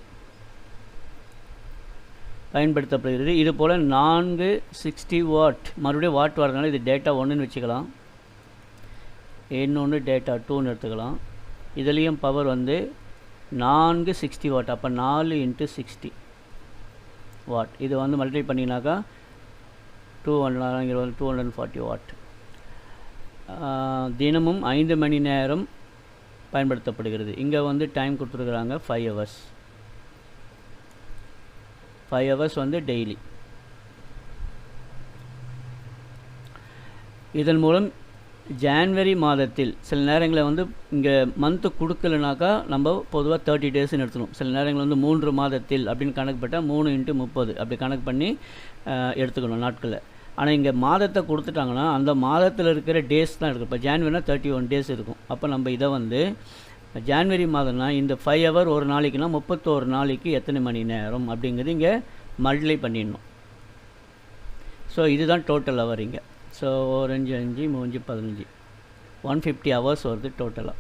பயன்படுத்தப்படுகிறது. இது போல் 460 வாட், மறுபடியும் வாட் வரதுனால இது டேட்டா 1ன்னு வச்சுக்கலாம், இன்னொன்று டேட்டா 2ன்னு எடுத்துக்கலாம். இதுலேயும் பவர் வந்து 460 வாட், அப்போ 4 × 60 வாட். இது வந்து மல்டிப்ளை பண்ணிங்கனாக்கா 240 வாட். தினமும் 5 மணி நேரம் பயன்படுத்தப்படுகிறது. இங்கே வந்து டைம் கொடுத்துருக்குறாங்க 5 hours. 5 hours வந்து டெய்லி. இதன் மூலம் ஜான்வரி மாதத்தில் சில நேரங்களில் வந்து இங்கே மந்த்து கொடுக்கலனாக்கா நம்ம பொதுவாக 30 daysன்னு எடுத்துக்கணும். சில நேரங்களில் வந்து 3 மாதத்தில் அப்படின்னு கணக்கு பட்டால் 3 × 30 அப்படி கணக்கு பண்ணி எடுத்துக்கணும் நாட்களில். ஆனால் இங்கே மாதத்தை கொடுத்துட்டாங்கன்னா அந்த மாதத்தில் இருக்கிற டேஸ் தான் இருக்கும். இப்போ ஜான்வரினா 31 days இருக்கும். அப்போ நம்ம இதை வந்து ஜான்வரி மாதம்னா இந்த 5 hour ஒரு நாளைக்குனா 31 நாளைக்கு எத்தனை மணி நேரம் அப்படிங்கிறது இங்கே மல்டிப்ளை பண்ணிடணும். ஸோ இதுதான் டோட்டல் ஹவர் இங்கே. ஸோ 4 × 5 3 15 150 hours வருது டோட்டலாக.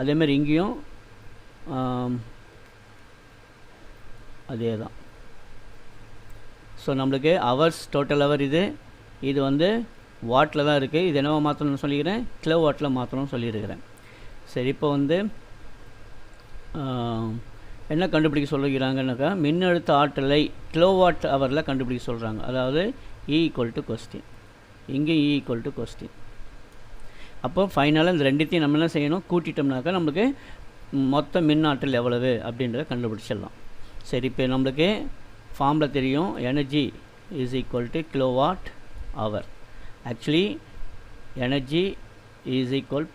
அதேமாதிரி இங்கேயும் அதே தான். ஸோ நம்மளுக்கு ஹவர்ஸ் டோட்டல் ஹவர் இது வந்து வாட்டில் தான் இருக்குது. இது என்னவா மாற்றணும்னு சொல்லிக்கிறேன், கிலோ வாட்டில் மாற்றணும்னு சொல்லியிருக்கிறேன். சரி, இப்போ வந்து என்ன கண்டுபிடிக்க சொல்லிக்கிறாங்கன்னாக்கா மின்னழுத்த ஆற்றலை கிலோ வாட் ஹவரில் கண்டுபிடிக்க சொல்கிறாங்க. அதாவது E = கொஸ்டின், இங்கே E = கொஸ்டின். அப்போ ஃபைனலாக இந்த ரெண்டுத்தையும் நம்ம என்ன செய்யணும், கூட்டிட்டோம்னாக்கா நம்மளுக்கு மொத்த மின் ஆற்றல் எவ்வளவு அப்படின்றத கண்டுபிடிச்சிடலாம். சரி, இப்போ நம்மளுக்கு ஃபார்மில் தெரியும், energy = kilowatt hour. Actually energy =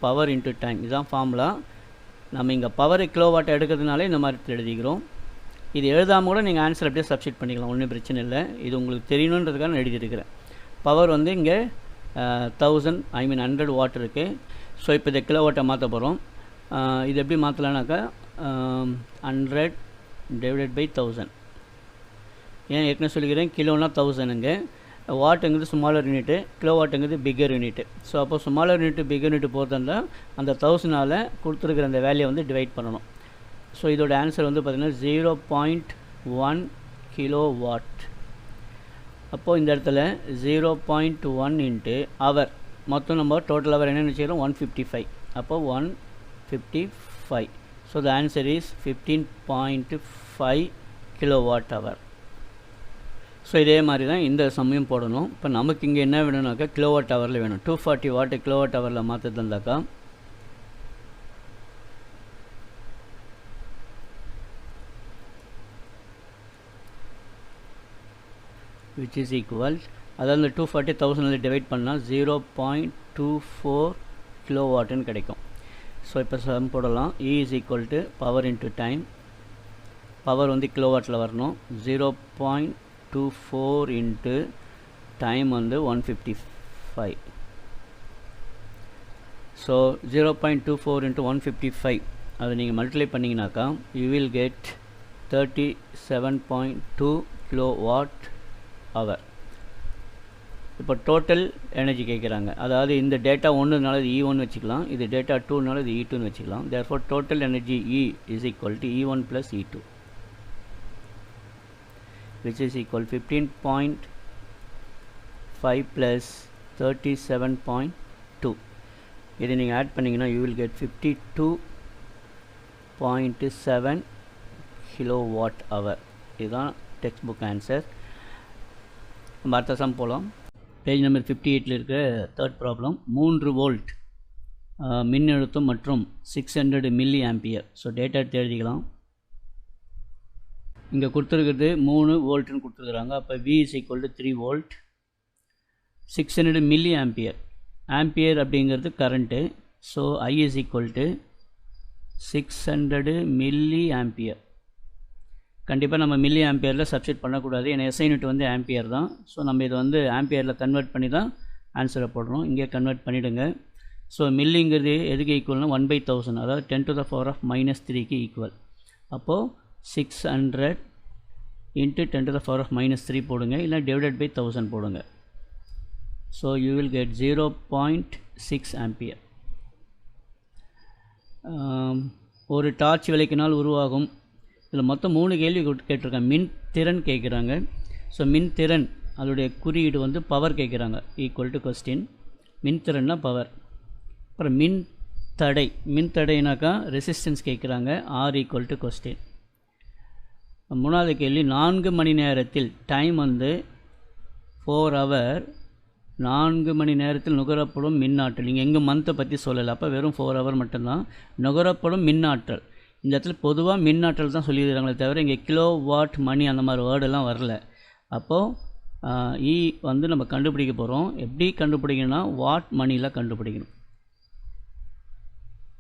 power × time. இதுதான் ஃபார்முலா. நம்ம இங்கே பவர் கிலோவாட்டை எடுக்கிறதுனால இந்த மாதிரி எழுதிக்கிறோம். இது எழுதாமல் கூட நீங்கள் ஆன்சர் அப்படியே சப்ஸ்டிட் பண்ணிக்கலாம், ஒன்றும் பிரச்சனை இல்லை. இது உங்களுக்கு தெரியணுன்றதுக்காக நான் எழுதியிருக்கிறேன். பவர் வந்து இங்கே 100 வாட் இருக்குது. ஸோ இப்போ இந்த கிலோவாட்டை மாற்ற போகிறோம். இது எப்படி மாற்றலான்னாக்கா 100 / 1000. ஏன் ஏற்கனவே சொல்லிக்கிறேன், கிலோனா 1000ங்க, வாட்டுங்கிறது ஸ்மாலர் யூனிட்டு, கிலோ வாட்டுங்கிறது பிக்கர் யூனிட்டு. ஸோ அப்போ ஸ்மாலர் யூனிட்டு பிக்கர் யூனிட்டு போகிறதா அந்த 1000ஆல் கொடுத்துருக்குற அந்த வேல்யூயை வந்து டிவைட் பண்ணணும். ஸோ இதோட ஆன்சர் வந்து பார்த்திங்கன்னா 0.1 கிலோவாட். அப்போது இந்த இடத்துல 0.1 × ஹவர், மொத்தம் நம்ம டோட்டல் ஹவர் என்னென்னு வச்சுக்கிறோம் 155. அப்போது 155. So the answer is 15.5 kilowatt hour. So இதே மாதிரி தான் இந்த சமயம் போடணும். இப்போ நமக்கு இங்கே என்ன வேணும்னாக்கா கிலோவாட் ஹவரில் வேணும். 240 வாட் கிலோவாட் ஹவரில் மாற்ற தந்தாக்கா which is equal, அதாவது இந்த 240,000 டிவைட் பண்ணால் 0.24 கிலோவாட்டுன்னு கிடைக்கும். ஸோ இப்போ சம் போடலாம். E = power × time. பவர் வந்து கிலோவாட்டில் வரணும். 0.24 × டைம் வந்து 155. ஸோ 0.24 × 155 அதை நீங்கள் மல்டிப்ளை பண்ணிங்கனாக்கா you will get 37.2 kilowatt hour. இப்போ டோட்டல் எனர்ஜி கேட்குறாங்க. அதாவது இந்த டேட்டா 1னால இது E1 வச்சுக்கலாம், இது டேட்டா 2னால இது E2ன்னு வச்சுக்கலாம். Therefore total energy E = E1 + E2, which is equal 15.5 + 37.2. இதை நீங்கள் ஆட் பண்ணிங்கன்னா you will get 52.7 kilowatt hour. இதுதான் டெக்ஸ்ட் புக் ஆன்சர். நம்ம அடுத்த சம் போகலாம். பேஜ் நம்பர் 58 இருக்கிற தேர்ட் ப்ராப்ளம். 3 வோல்ட் மின்னழுத்தம் மற்றும் 600 மில்லி ஆம்பியர். ஸோ டேட்டா எடுத்து எழுதிக்கலாம். இங்கே கொடுத்துருக்கிறது 3 வோல்ட்டுன்னு கொடுத்துருக்குறாங்க. அப்போ V = 3 volt, 600 milli ampere. Ampere அப்படிங்கிறது current. So I = 600 milli ampere. கண்டிப்பாக நம்ம மில்லி ஆம்பியரில் சப்ஸ்டிட் பண்ணக்கூடாது, ஏன்னா SI யூனிட் வந்து ஆம்பியர் தான். ஸோ நம்ம இதை வந்து ஆம்பியரில் கன்வெர்ட் பண்ணி தான் ஆன்சரை போடுறோம். இங்கே கன்வெர்ட் பண்ணிவிடுங்க. ஸோ மில்லிங்கிறது எதுக்கு ஈக்குவல்னா 1/1000, அதாவது 10⁻³ ஈக்குவல். அப்போது 600 × 10⁻³ போடுங்க, இல்லை /1000 போடுங்க. So you will get 0.6 ampere. ஒரு டார்ச் விளக்கினால் உருவாகும். இதில் மொத்தம் 3 கேள்வி கேட்டிருக்காங்க. மின் திறன் கேட்குறாங்க. ஸோ மின் திறன் அதோடைய குறியீடு வந்து பவர் கேட்குறாங்க. Equal to question. மின்திறன்னா பவர். அப்புறம் மின் தடை. மின் தடைனாக்கா ரெசிஸ்டன்ஸ் கேட்குறாங்க. R equal to question. 3வது கேள்வி 4 மணி நேரத்தில் டைம் வந்து 4 ஹவர் 4 மணி நேரத்தில் நுகரப்படும் மின்னாற்றல். நீங்கள் எங்கள் மந்த்தை பற்றி சொல்லலை. அப்போ வெறும் 4 ஹவர் மட்டும்தான். நுகரப்படும் மின்னாற்றல் இந்த இடத்துல பொதுவாக மின்னாற்றல் தான் சொல்லிடுறாங்களே தவிர இங்கே கிலோ வாட் மணி அந்த மாதிரி வேர்டெல்லாம் வரல. அப்போது இ வந்து நம்ம கண்டுபிடிக்க போகிறோம். எப்படி கண்டுபிடிக்கணும்னா வாட் மணியில் கண்டுபிடிக்கணும்.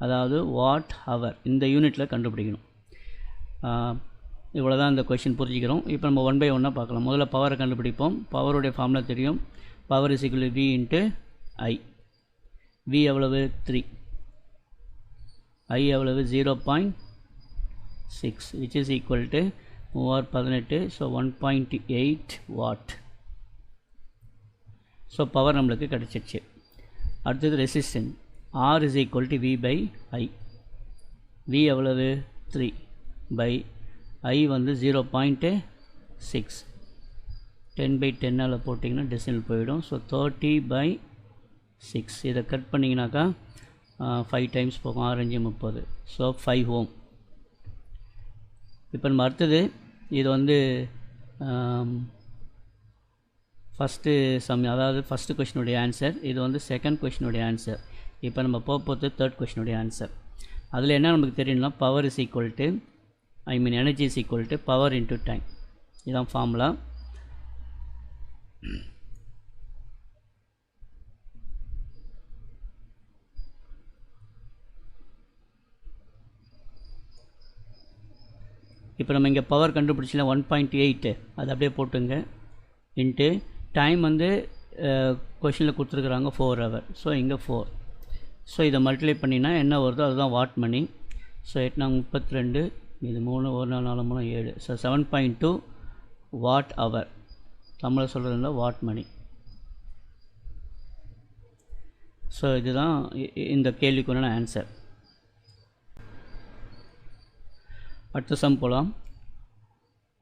அதாவது வாட் ஹவர் இந்த யூனிட்டில் கண்டுபிடிக்கணும். இவ்வளோ தான் இந்த கொஷின் புரிஞ்சுக்கிறோம். இப்போ நம்ம 1 by 1 பார்க்கலாம். முதல்ல பவரை கண்டுபிடிப்போம். பவருடைய ஃபார்முலா தெரியும். Power is equal to V into I. V எவ்வளவு 3, I எவ்வளவு 0.6 which is equal to 3/18. So 1.8 what. So power நம்மளுக்கு கிடச்சிருச்சு. அடுத்தது resistance. R is equal to V by I. V எவ்வளவு 3 by I வந்து 0.6. 10 by 10 போட்டிங்கன்னா டெசிமல் போயிடும். ஸோ 30/6. இதை கட் பண்ணிங்கனாக்கா 5 டைம்ஸ் போகும். 6 5 30. ஸோ 5 ஓம். இப்போ நம்ம அடுத்தது இது வந்து ஃபஸ்ட்டு அதாவது ஃபஸ்ட்டு கொஷினுடைய ஆன்சர். இது வந்து செகண்ட் கொஷினுடைய ஆன்சர். இப்போ நம்ம போகிறது தேர்ட் கொஷினுடைய ஆன்சர். அதில் என்ன நமக்கு தெரியும்னா power is equal to energy is equal to power into time. இதுதான் ஃபார்முலா. இப்போ நம்ம இங்கே பவர் கண்டுபிடிச்சில 1.8 அது அப்படியே போட்டுங்க. இன்ட்டு டைம் வந்து கொஷினில் கொடுத்துருக்குறாங்க 4 ஹவர். ஸோ இங்கே 4. ஸோ இதை மல்டிப்ளை பண்ணினா என்ன வருதோ அதுதான் வாட் மணி. ஸோ 8 32 இது 3 1 4 3 7. So 7.2 watt hour. தமிழில் சொல்கிறதுல வாட் மணி. ஸோ இதுதான் இந்த கேள்விக்குண்டான ஆன்சர். அடுத்த சம் போலாம்.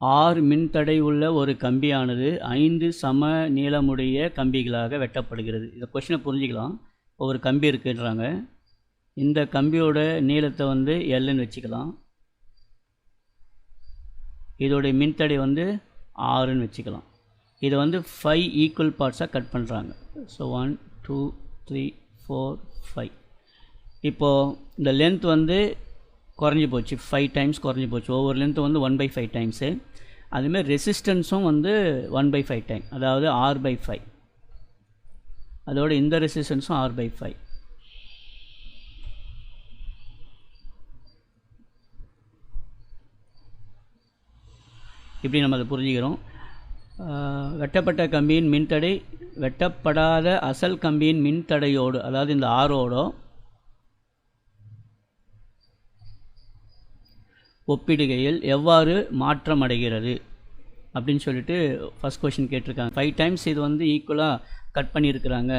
6 மின்தடை உள்ள ஒரு கம்பியானது 5 சம நீளமுடைய கம்பிகளாக வெட்டப்படுகிறது. இந்த கொஷினை புரிஞ்சிக்கலாம். ஒரு கம்பி இருக்குன்றாங்க. இந்த கம்பியோட நீளத்தை வந்து Lன்னு வச்சுக்கலாம். இதோடைய மின்தடை வந்து 6ன்னு வச்சுக்கலாம். இதை வந்து 5 ஈக்குவல் பார்ட்ஸாக கட் பண்ணுறாங்க. ஸோ 1 2 3 4 5. இப்போது இந்த லென்த் வந்து குறைஞ்சி போச்சு. 5 டைம்ஸ் குறைஞ்சி போச்சு. ஒவ்வொரு லென்த்து வந்து 1/5 டைம்ஸு. அதுமாதிரி ரெசிஸ்டன்ஸும் வந்து 1/5 டைம். அதாவது R/5. அதோட இந்த ரெசிஸ்டன்ஸும் R/5. இப்படி நம்ம அதை புரிஞ்சுக்கிறோம். வெட்டப்பட்ட கம்பியின் மின்தடை வெட்டப்படாத அசல் கம்பியின் மின்தடையோடு, அதாவது இந்த ஆரோடோ ஒப்பிடுகையில் எவ்வாறு மாற்றம் அடைகிறது அப்படின்னு சொல்லிட்டு ஃபஸ்ட் கொஷின் கேட்டிருக்காங்க. 5 டைம்ஸ் இது வந்து ஈக்குவலாக கட் பண்ணியிருக்கிறாங்க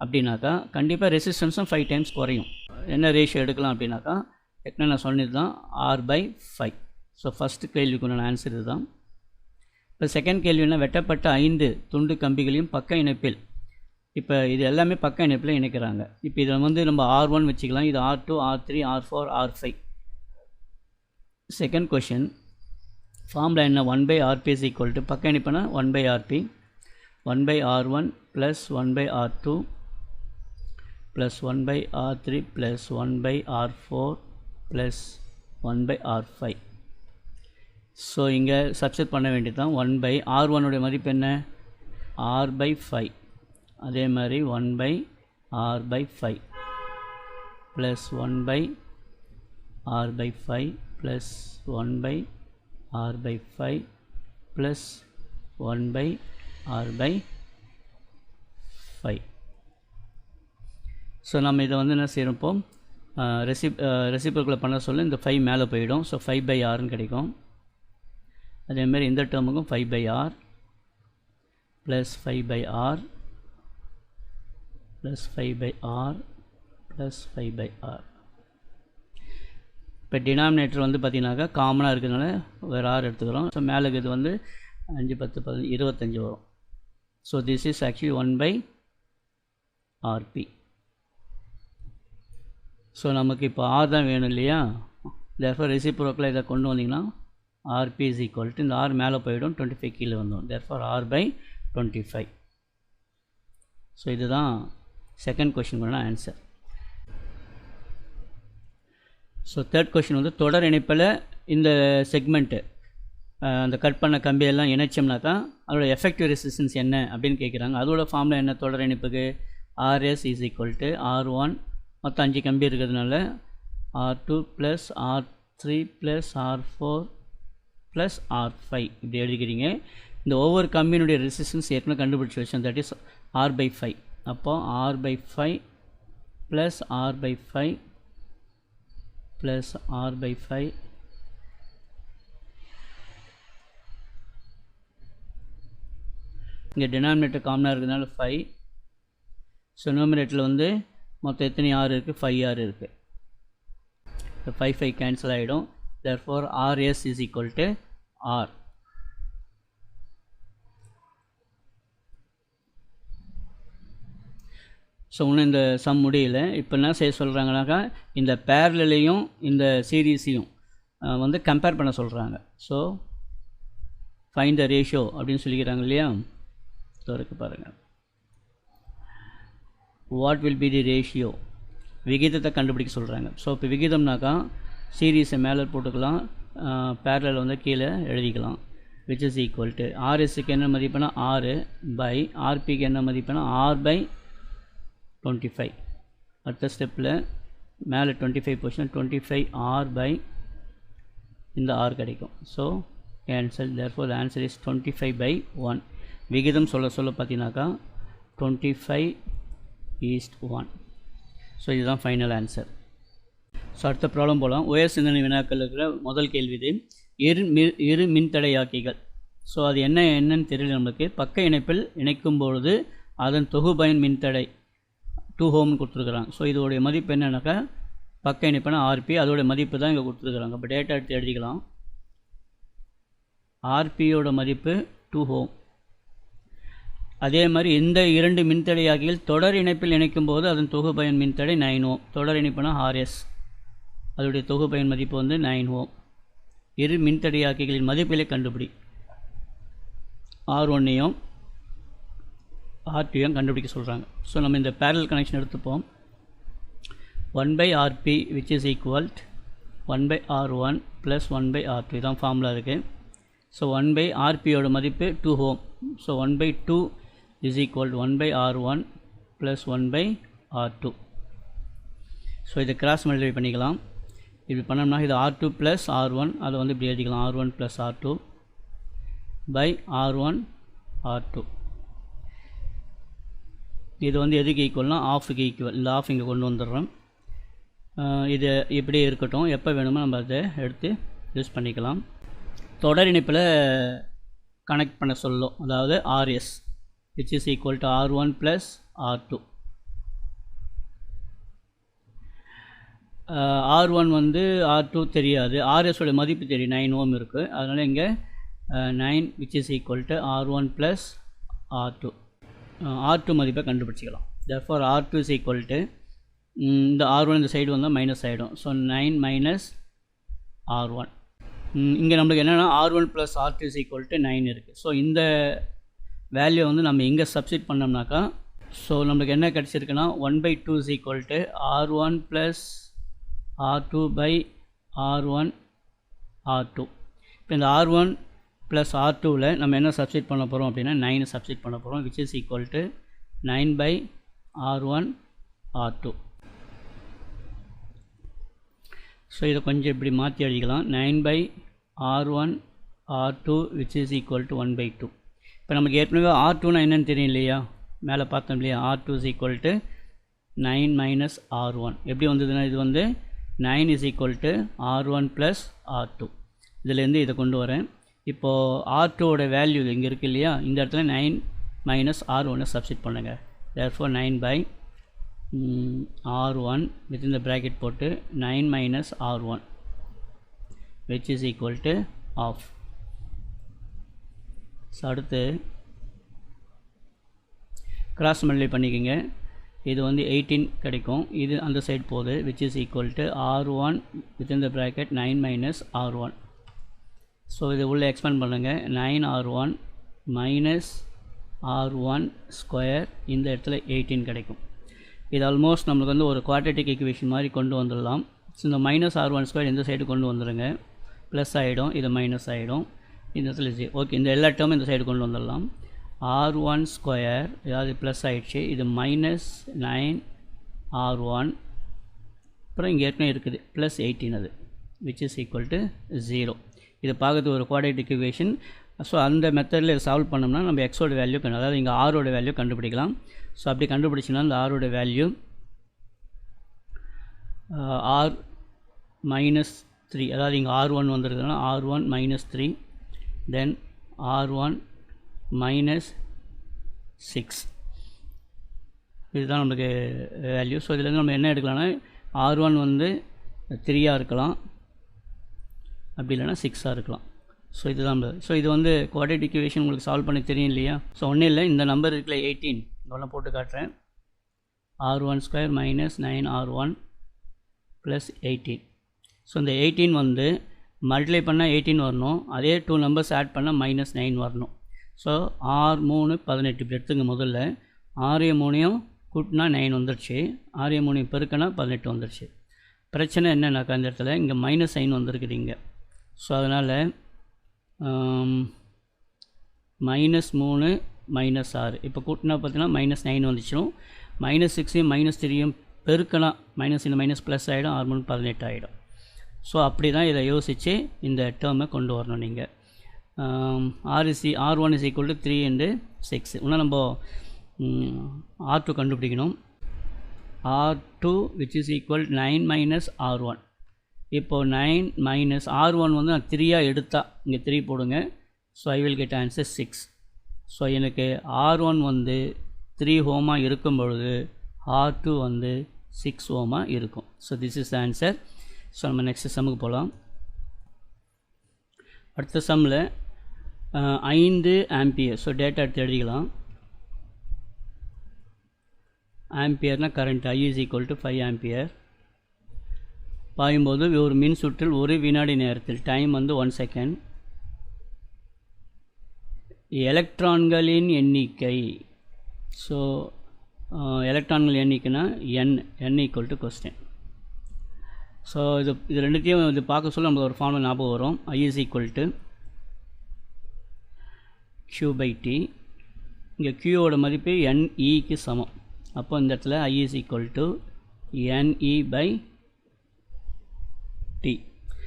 அப்படின்னாக்கா கண்டிப்பாக ரெசிஸ்டன்ஸும் 5 டைம்ஸ் குறையும். என்ன ரேஷியோ எடுக்கலாம் அப்படின்னாக்கா ஏற்கனவே நான் சொன்னது தான் R/5. ஸோ ஃபஸ்ட்டு கேள்விக்குண்டான ஆன்சர் இது தான். இப்போ செகண்ட் கேள்வினா வெட்டப்பட்ட 5 துண்டு கம்பிகளையும் பக்க இணைப்பில், இப்போ இது எல்லாமே பக்க இணைப்பில் இணைக்கிறாங்க. இப்போ இதில் வந்து நம்ம R1 வச்சுக்கலாம். இது R2 R3 R4 R5. Second question formula என்ன? 1/RP இஸ் ஈக்குவல் டு பக்க இணைப்புனா 1/RP 1/R1 plus 1/R2 plus 1/R3 plus 1/R4 plus 1/R5. So இங்கே சப்ஸ்டிட் பண்ண வேண்டியது தான். 1/R1 உடைய மதிப்பு என்ன? R/5. அதே மாதிரி 1/R/5 plus 1/R/5 plus 1/R/5 plus 1/R/5. So நம்ம இதை வந்து என்ன செய்கிறோம்? இப்போ ரெசிப்ரோக்கலை பண்ண சொல்ல இந்த 5 மேலே போயிடும். ஸோ 5/Rன்னு கிடைக்கும். அதேமாதிரி இந்த டேர்முக்கும் 5/R plus 5/R plus 5/R plus 5/R. இப்போ டினாமினேட்டர் வந்து பார்த்தீங்கன்னாக்கா காமனாக இருக்கிறதுனால வேறு ஆறு எடுத்துக்கிறோம். ஸோ மேலே இது வந்து 5 10 15 25 வரும். So this is actually 1/RP. So நமக்கு இப்போ R தான் வேணும் இல்லையா? therefore ரெசிப்ரோக்கலாக இதை கொண்டு வந்தீங்கன்னா RP is equal to இந்த R மேலே போயிடும், 25 கீழே வந்துடும். therefore R/25. ஸோ இதுதான் செகண்ட் கொஷினுக்கான ஆன்சர். ஸோ தேர்ட் கொஷின் வந்து தொடர் இணைப்பில் இந்த செக்மெண்ட்டு அந்த கட் பண்ண கம்பியெல்லாம் இணைச்சோம்னாக்கா அதோட எஃபெக்டிவ் ரெசிஸ்டன்ஸ் என்ன அப்படின்னு கேட்குறாங்க. அதோட ஃபார்முலா என்ன தொடர் இணைப்புக்கு? RS is equal to R1, மொத்தம் 5 கம்பி இருக்கிறதுனால R2 + R3 + R4 + R5 இப்படி எழுதிக்கிறீங்க. இந்த ஒவ்வொரு கம்பியினுடைய ரெசிஸ்டன்ஸ் ஏற்கனவே கண்டுபிடிச்சி வச்சோம், தட் இஸ் R/5. அப்போ R/5 + R/5 + R/5 இங்கே டினாமினேட்டர் காமனாக இருக்கிறதுனால 5. ஸோ நியூமரேட்டரில் வந்து மொத்தம் எத்தனை R இருக்குது? 5 R இருக்குது. இப்போ 5 5 கேன்சல் ஆகிடும். therefore RS is equal to R. So இன்னும் இந்த சம் முடியல. இப்போ என்ன செய்ய சொல்கிறாங்கனாக்கா இந்த பேரலையும் இந்த சீரீஸையும் வந்து கம்பேர் பண்ண சொல்கிறாங்க. ஸோ ஃபைண்ட் த ரேஷியோ அப்படின்னு சொல்லிக்கிறாங்க இல்லையா? இருக்கு பாருங்கள். What will be the ratio? விகிதத்தை கண்டுபிடிக்க சொல்கிறாங்க. ஸோ இப்போ விகிதம்னாக்கா சீரீஸை மேலே போட்டுக்கலாம், பேரலல் வந்து கீழே எழுதிக்கலாம். விச் இஸ் ஈக்குவல் டு RSக்கு என்ன மதிப்புனா 6/RPக்கு என்ன மதிப்புனா R/25. அடுத்த ஸ்டெப்பில் மேலே 25 போச்சுன்னா 25R/ இந்த R கிடைக்கும். So cancel. therefore the answer is 25/1. விகிதம் சொல்ல பார்த்தீங்கன்னாக்கா 25:1. ஸோ இதுதான் ஃபைனல் ஆன்சர். ஸோ அடுத்த ப்ராப்ளம் போகலாம். உயர் சிந்தனை வினாக்கள் இருக்கிற முதல் கேள்வி இது. இரு மின்தடையாக்கிகள். ஸோ அது என்னன்னு தெரியல நம்மளுக்கு. பக்க இணைப்பில் இணைக்கும் பொழுது அதன் தொகுபயன் மின்தடை 2 ohm கொடுத்துருக்குறாங்க. ஸோ இதோடைய மதிப்பு என்னன்னாக்கா பக்க இணைப்புனா RP, அதோடைய மதிப்பு தான் இங்கே கொடுத்துருக்குறாங்க. இப்போ டேட்டா எடுத்து எழுதிக்கலாம். RPயோட மதிப்பு 2 ohm. அதே மாதிரி இந்த 2 மின்தடையாக்கிகள் தொடர் இணைப்பில் இணைக்கும் போது அதன் தொகுபயன் மின்தடை 9 ohm. தொடர் இணைப்புனா RS, அதோடைய தொகுபயன் மதிப்பு வந்து 9 ohm. இரு மின்தடையாக்கிகளின் மதிப்பிலே கண்டுபிடி. R1ஐயும் R2ஐயும் கண்டுபிடிக்க சொல்கிறாங்க. ஸோ நம்ம இந்த பேரல் கனெக்ஷன் எடுத்துப்போம். 1/RP which is equal to 1/R1 + 1/R2 இதான் ஃபார்முலா இருக்குது. ஸோ 1/RPயோட மதிப்பு 2 ohm. So 1/2 is equal to 1/R1 + 1/R2. So இதை கிராஸ் மல்டிப்ளை பண்ணிக்கலாம். இப்படி பண்ணோம்னா இது R2 + R1, அதை வந்து இப்படி எழுதிக்கலாம். R1 + R2 /R1 R2. இது வந்து எதுக்கு ஈக்குவல்னா ஆஃபுக்கு ஈக்குவல். இந்த ஆஃப் இங்கே கொண்டு வந்துடுறோம். இது இப்படியே இருக்கட்டும். எப்போ வேணுமோ நம்ம அதை எடுத்து யூஸ் பண்ணிக்கலாம். தொடர் இணைப்பில் கனெக்ட் பண்ண சொல்லும், அதாவது RS which is equal to R1 + R2. R1 வந்து R2 தெரியாது, RS ஓட மதிப்பு தெரியும், 9 ohm இருக்குது. அதனால் இங்கே 9 which is equal to R1 + R2. R2 மதிப்பை கண்டுபிடிச்சிக்கலாம். therefore R2 is equal to இந்த R1 இந்த சைடு வந்தால் மைனஸ் ஆகிடும். So 9 - R1. இங்கே நம்மளுக்கு என்னென்னா R1 + R2 is equal to 9 இருக்குது. ஸோ இந்த வேல்யூ வந்து நம்ம இங்கே சப்ஸ்டிட் பண்ணோம்னாக்கா ஸோ நம்மளுக்கு என்ன கிடச்சிருக்குன்னா 1/2 is equal to R1 + R2 /R1 R2. இப்போ இந்த R1 + R2வில் நம்ம என்ன சப்ஸ்டிட் பண்ண போகிறோம் அப்படின்னா 9 சப்ஸ்டிட் பண்ண போகிறோம், which is equal to 9/R1 R2. So இதை கொஞ்சம் இப்படி மாற்றி எழுதிக்கலாம். 9/R1 R2 which is equal to 1/2. இப்போ நமக்கு ஏற்கனவே R2னா என்னென்னு தெரியும் இல்லையா? மேலே பார்த்தோம் இல்லையா? R2 is equal to 9 - R1. எப்படி வந்ததுன்னா இது வந்து 9 is equal to R1 + R2. இதிலேருந்து இதை கொண்டு வரேன். இப்போது R2ஓட வேல்யூ இங்கே இருக்குது இல்லையா? இந்த இடத்துல 9 - R1 சப்ஸ்டிட் பண்ணுங்கள். therefore 9/R1 within the bracket போட்டு 9 - R1 which is equal to half. So அடுத்து கிராஸ் மல்டிப்ளை பண்ணிக்கோங்க. இது வந்து 18 கிடைக்கும். இது அந்த சைடு போகுது, which is equal to R1 within the bracket 9 minus R1. So இது உள்ளே எக்ஸ்பேண்ட் பண்ணுங்கள். 9R1 minus R1 ஸ்கொயர், இந்த இடத்துல 18 கிடைக்கும். இது ஆல்மோஸ்ட் நம்மளுக்கு வந்து ஒரு குவாட்ரேட்டிக் ஈக்குவேஷன் மாதிரி கொண்டு வந்துடலாம். ஸோ இந்த மைனஸ் R1 ஸ்கொயர் இந்த சைடு கொண்டு வந்துடுங்க, ப்ளஸ் ஆகிடும், இது மைனஸ் ஆகிடும், இந்த இடத்துல ஓகே. இந்த எல்லா டேர்மும் இந்த சைடு கொண்டு வந்துடலாம். R1 ஸ்கொயர் ஏதாவது ப்ளஸ் ஆகிடுச்சு, இது மைனஸ் 9R1, அப்புறம் இங்கே ஏற்கனவே இருக்குது ப்ளஸ் 18, அது விச் இஸ் ஈக்குவல் டு 0. இது பார்க்குறது ஒரு குவாட்ரேட்டிக் ஈக்குவேஷன். ஸோ அந்த மெத்தடில் இதை சால்வ் பண்ணோம்னா நம்ம எக்ஸோட வேல்யூ அதாவது இங்கே ஆரோட வேல்யூ கண்டுபிடிக்கலாம். ஸோ அப்படி கண்டுபிடிச்சிங்கன்னா இந்த ஆரோட வேல்யூ ஆர் மைனஸ் 3, அதாவது இங்கே R1 வந்துருக்குதுன்னா R1 மைனஸ் 3, தென் R1 மைனஸ் 6, இதுதான் நம்மளுக்கு வேல்யூ. ஸோ இதுலேருந்து நம்ம என்ன எடுக்கலாம்னா R1 வந்து 3ஆக இருக்கலாம், அப்படி இல்லைனா 6ஆக இருக்கலாம். ஸோ இதுதான் நம்ம. ஸோ இது வந்து குவாட்ரேட்டிக் ஈக்குவேஷன் உங்களுக்கு சால்வ் பண்ணி தெரியும் இல்லையா? ஸோ ஒன்றும் இல்லை, இந்த நம்பர் இருக்குல்ல 18, இதெல்லாம் போட்டு காட்டுறேன். R1 square minus 9R1 plus 18. So இந்த 18 வந்து மல்டிப்ளை பண்ணால் 18 வரணும், அதே 2 நம்பர்ஸ் ஆட் பண்ணால் மைனஸ் 9 வரணும். ஸோ R3 18 இப்படி எடுத்துங்க. முதல்ல R3 கூட்டினா 9 வந்துடுச்சு, R3 பெருக்கினா 18 வந்துடுச்சு. பிரச்சனை என்னன்னாக்கா அந்த இடத்துல இங்கே மைனஸ் சைன் வந்துருக்குது இங்கே. ஸோ அதனால் -3 -6 இப்போ கூட்டினா பார்த்தீங்கன்னா -9 வந்துச்சிடும். -6 -3 பெருக்கினா மைனஸ் இந்த மைனஸ் ப்ளஸ் ஆகிடும், R3 18 ஆகிடும். ஸோ அப்படி தான் இதை யோசித்து இந்த டேர்மை கொண்டு வரணும் நீங்கள். R1 is equal to 3 and 6. இன்னும் நம்ம R2 கண்டுபிடிக்கணும். R2 which is equal 9 minus R1. இப்போது 9 minus R1 வந்து நான் 3ஆக எடுத்தால் இங்கே 3 போடுங்க. So I will get answer 6. So எனக்கு R1 வந்து 3 ஓமாக இருக்கும் பொழுது R2 வந்து 6 ஓமாக இருக்கும். So this is answer. So நம்ம நெக்ஸ்ட் சம்முக்கு போகலாம். அடுத்த சம்மில் 5 ஆம்பியர். ஸோ டேட்டா எடுத்து எழுதிக்கலாம். ஆம்பியர்னால் current I is equal to 5 ampere. பாயும்போது ஒரு மின் சுற்றில் 1 வினாடி நேரத்தில், டைம் வந்து 1 செகண்ட், எலக்ட்ரான்களின் எண்ணிக்கை. ஸோ எலக்ட்ரான்கள் எண்ணிக்கைனா n equal to question. So இது ரெண்டுத்தையும் இது பார்க்க சொல்ல நமக்கு ஒரு ஃபார்முலா ஞாபகம் வரும். I is equal to Q/T. இங்கே Qயோட மதிப்பு NEக்கு சமம். அப்போ இந்த இடத்துல I is equal to NE/T.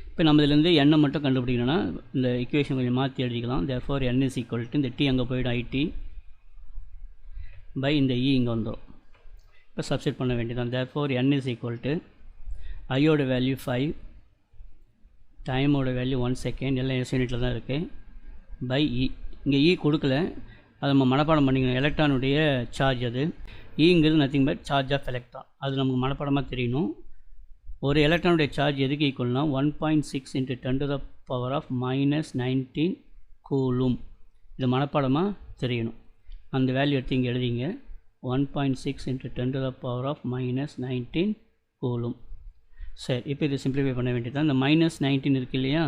இப்போ நம்ம இதிலேருந்து எண்ணை மட்டும் கண்டுபிடிக்கணும்னா இந்த ஈக்குவேஷன் கொஞ்சம் மாற்றி எழுதிக்கலாம். therefore n is equal to இந்த T அங்கே போய்டும் IT பை இந்த E இங்கே வந்துடும். இப்போ சப்ஸ்டிட் பண்ண வேண்டியதான். therefore n is equal to ஐயோட வேல்யூ 5, டைமோட வேல்யூ 1 செகண்ட், எல்லாம் எஸ் யூனிட்டில் தான் இருக்குது, பை இ. இங்கே இ கொடுக்கல, அதை நம்ம மனப்பாடம் பண்ணிக்கணும். எலக்ட்ரானுடைய சார்ஜ் அது. ஈங்கிறது nothing but charge of electron. அது நமக்கு மனப்பாடமாக தெரியணும். ஒரு எலக்ட்ரானுடைய சார்ஜ் எதுக்கு ஈக்குவல்னா 1.6 × 10⁻⁻⁻19 கூலும். இது மனப்பாடமாக தெரியணும். அந்த வேல்யூ எடுத்து இங்கே எழுதிங்க. 1.6 × 10⁻⁻19 கூலும். சரி, இப்போ இது சிம்பிளிஃபை பண்ண வேண்டியது தான். இந்த -19 இருக்குது இல்லையா,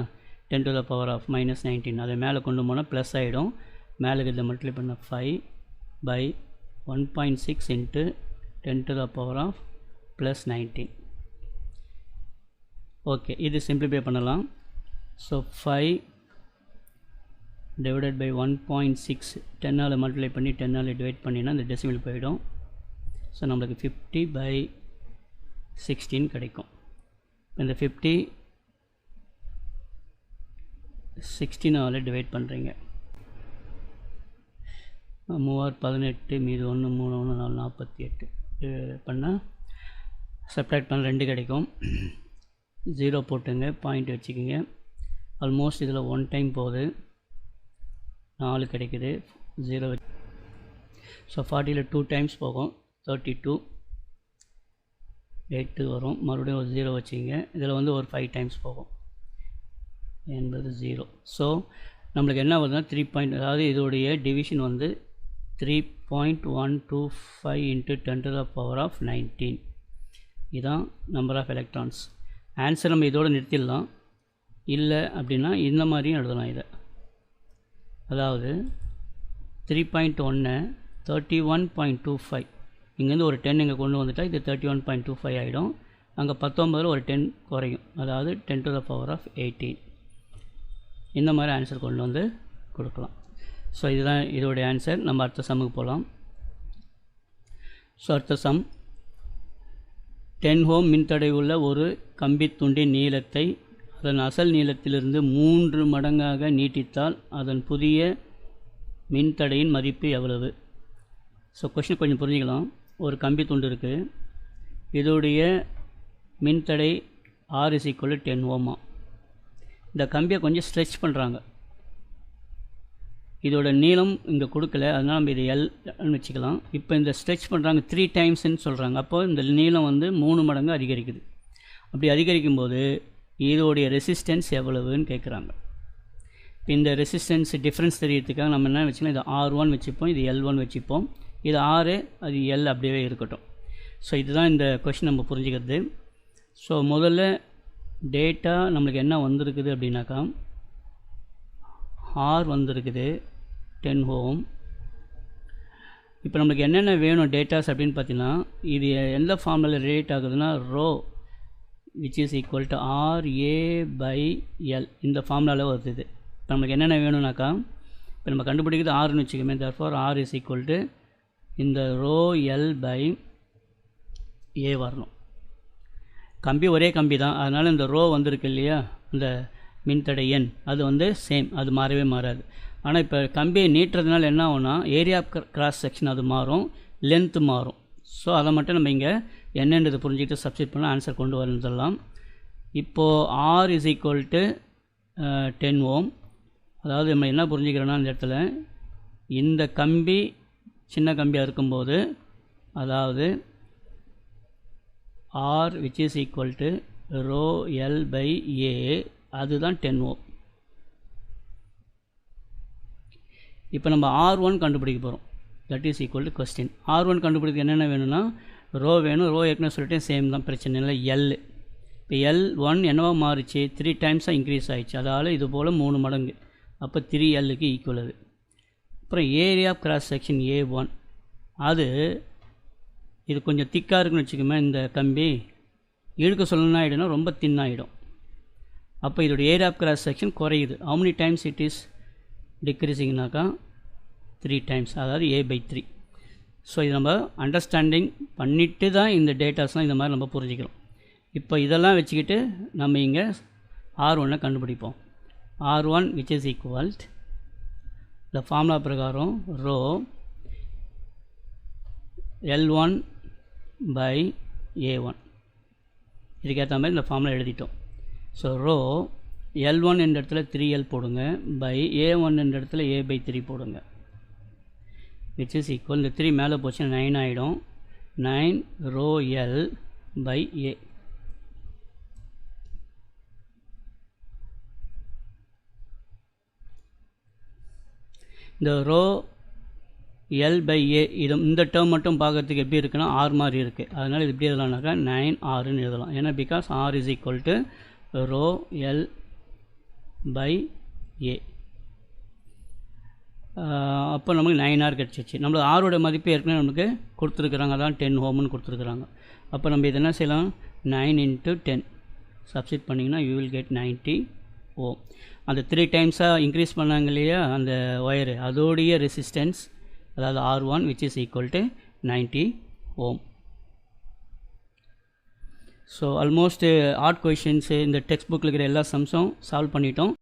10⁻⁻19 அதை மேலே கொண்டு போனால் ப்ளஸ் ஆகிடும். மேலே இதை மல்டிப்ளை பண்ண 5 பை 1.6 × 10⁻⁻19. ஓகே, இது சிம்பிளிஃபை பண்ணலாம். ஸோ 5 டிவைடட் பை 1.6, 10ஆல் மல்டிப்ளை பண்ணி 10ஆல் டிவைட் பண்ணினா இந்த டெசிமல் போயிடும். ஸோ நம்மளுக்கு 50/16 கிடைக்கும். இந்த 50 16ஆல் டிவைட் பண்ணுறீங்க. 3 18 மீது 1 3 1 4 48 பண்ணால் சப்ட்ராக்ட் பண்ண 2 கிடைக்கும். 0 போட்டுங்க, பாயிண்ட் வச்சுக்கோங்க. ஆல்மோஸ்ட் இதில் 1 டைம் போகுது, 4 கிடைக்குது. 0 ஸோ 40ல் 2 டைம்ஸ் போகும், 32 8 வரும். மறுபடியும் ஒரு 0 வச்சுங்க. இதில் வந்து ஒரு 5 டைம்ஸ் போகும். என்பது 0. ஸோ நம்மளுக்கு என்ன வருதுன்னா 3 அதாவது இதோடைய டிவிஷன் வந்து 3.125 into 10 to the power of 19. இதுதான் நம்பர் ஆஃப் எலக்ட்ரான்ஸ். ஆன்சர் நம்ம இதோடு நிறுத்திடலாம். இல்லை அப்படின்னா இந்த மாதிரியும் எழுதலாம் இதை. அதாவது 3.1 31.25 இங்கேருந்து ஒரு 10 இங்கே கொண்டு வந்துட்டால் இது 31.25 ஆகிடும். அங்கே 19 ஒரு 10 குறையும், அதாவது 10 to the power of 18. இந்த மாதிரி ஆன்சர் கொண்டு வந்து கொடுக்கலாம். ஸோ இதுதான் இதோடைய ஆன்சர். நம்ம அடுத்த சம்முக்கு போகலாம். ஸோ அடுத்த சம் 10 ohm மின்தடை உள்ள ஒரு கம்பித்துண்டின் நீளத்தை அதன் அசல் நீளத்திலிருந்து 3 மடங்காக நீட்டித்தால் அதன் புதிய மின்தடையின் மதிப்பு எவ்வளவு? ஸோ கொஷின் கொஞ்சம் புரிஞ்சுக்கலாம். ஒரு கம்பி துண்டு இருக்குது, இதோடைய மின்தடை R = 10 ohm. இந்த கம்பியை கொஞ்சம் ஸ்ட்ரெச் பண்ணுறாங்க. இதோட நீளம் இங்கே கொடுக்கல, அதனால் நம்ம இதை Lன்னு வச்சுக்கலாம். இப்போ இந்த ஸ்ட்ரெச் பண்ணுறாங்க 3 டைம்ஸ்ன்னு சொல்கிறாங்க. அப்போது இந்த நீளம் வந்து 3 மடங்கு அதிகரிக்குது. அப்படி அதிகரிக்கும்போது இதோடைய ரெசிஸ்டன்ஸ் எவ்வளவுன்னு கேட்குறாங்க. இப்போ இந்த ரெசிஸ்டன்ஸ் டிஃப்ரென்ஸ் தெரியறதுக்காக நம்ம என்ன வச்சுக்கலாம், இது R1 வச்சுப்போம், இது L1 வச்சுப்போம், இது R, அது L அப்படியே இருக்கட்டும். ஸோ இதுதான் இந்த கொஷின் நம்ம புரிஞ்சுக்கிறது. ஸோ முதல்ல டேட்டா நம்மளுக்கு என்ன வந்திருக்குது அப்படின்னாக்கா R வந்திருக்குது 10 ohm. இப்போ நம்மளுக்கு என்னென்ன வேணும் டேட்டாஸ் அப்படின்னு பார்த்தீங்கன்னா, இது எந்த ஃபார்முலாவில் ரிலேட் ஆகுதுன்னா rho which is equal to RA/L இந்த ஃபார்முலாவில் வருது. இப்போ நம்மளுக்கு என்னென்ன வேணும்னாக்கா, இப்போ நம்ம கண்டுபிடிக்கிறது Rன்னு வச்சுக்கோமே, therefore R is equal to இந்த ரோ L/A வரணும். கம்பி ஒரே கம்பி தான், அதனால் இந்த ரோ வந்திருக்கு இல்லையா, இந்த மின்தடை எண் அது வந்து சேம், அது மாறவே மாறாது. ஆனால் இப்போ கம்பியை நீட்டுறதுனால என்ன ஆகும்னா ஏரியா ஆஃப் கிராஸ் செக்ஷன் அது மாறும், லென்த்து மாறும். ஸோ அதை மட்டும் நம்ம இங்கே என்னன்றது புரிஞ்சுக்கிட்டு சப்ஸ்டிட் பண்ணால் ஆன்சர் கொண்டு வரணும்னு சொல்லலாம். இப்போது R is equal to 10 ohm. அதாவது நம்ம என்ன புரிஞ்சுக்கிறோன்னா இந்த இடத்துல இந்த கம்பி சின்ன கம்பியாக இருக்கும்போது, அதாவது R which is equal to rho L/A அதுதான் 10 ohm. இப்போ நம்ம R1 கண்டுபிடிக்க போகிறோம். That is equal to question. R1 கண்டுபிடிக்க என்னென்ன வேணும்னா ரோ வேணும். ரோ ஏற்கனவே சொல்லிட்டேன் சேம் தான், பிரச்சனை இல்லை. L இப்போ L1 என்னவா மாறிச்சு, 3 டைம்ஸாக இன்க்ரீஸ் ஆகிடுச்சு, அதால் இது போல் 3 மடங்கு, அப்போ 3Lக்கு ஈக்குவல் அது. அப்புறம் area of cross section A1 அது இது கொஞ்சம் திக்காக இருக்குன்னு வச்சுக்கோமே, இந்த கம்பி இழுக்க சொல்லணும்னா ஆகிடும்னா ரொம்ப தின்னாகிடும். அப்போ இதோட ஏரியா ஆஃப் கிராஸ் செக்ஷன் குறையுது. how many times it is decreasingனாக்கா 3 times, அதாவது A/3. ஸோ இது நம்ம அண்டர்ஸ்டாண்டிங் பண்ணிவிட்டு தான் இந்த டேட்டாஸ்லாம் இந்த மாதிரி நம்ம புரிஞ்சுக்கிறோம். இப்போ இதெல்லாம் வச்சுக்கிட்டு நம்ம இங்கே R1 கண்டுபிடிப்போம். R1 which is equal இந்த ஃபார்முலா பிரகாரம் ரோ L1/A1 இதுக்கேற்ற மாதிரி இந்த ஃபார்முலா எழுதிட்டோம். ஸோ ரோ L1 என்ற இடத்துல 3L போடுங்க, பை A1 என்ற இடத்துல A/3 போடுங்க, which is equal இந்த 3 மேலே போச்சுன்னா 9 ஆகிடும். 9 ரோ L/A. இந்த ரோ L/A இது இந்த டேர்ம் மட்டும் பார்க்குறதுக்கு எப்படி இருக்குன்னா R மாதிரி இருக்குது, அதனால் இது எப்படி எழுதலாம்னாக்கா 9Rன்னு எழுதலாம். ஏன்னா because R is equal to rho L/A. அப்போ நமக்கு 9R கிடச்சிச்சு. நம்மளுக்கு ஆரோட மதிப்பு ஏற்கனவே நமக்கு கொடுத்துருக்குறாங்க, அதான் 10 ohmன்னு கொடுத்துருக்குறாங்க. அப்போ நம்ம இது என்ன செய்யலாம், 9 × 10 சப்ஸ்டிட் பண்ணிங்கன்னா யூ வில் கெட் 90 ohm. அந்த 3 டைம்ஸாக இன்க்ரீஸ் பண்ணாங்க இல்லையா அந்த ஒயரு, அதோடைய ரெசிஸ்டன்ஸ் அதாவது R1 which is equal to 90 ohm. So almost art questions இந்த டெக்ஸ்ட் புக்கில் இருக்கிற எல்லா சம்ஸும் சால்வ் பண்ணிட்டோம்.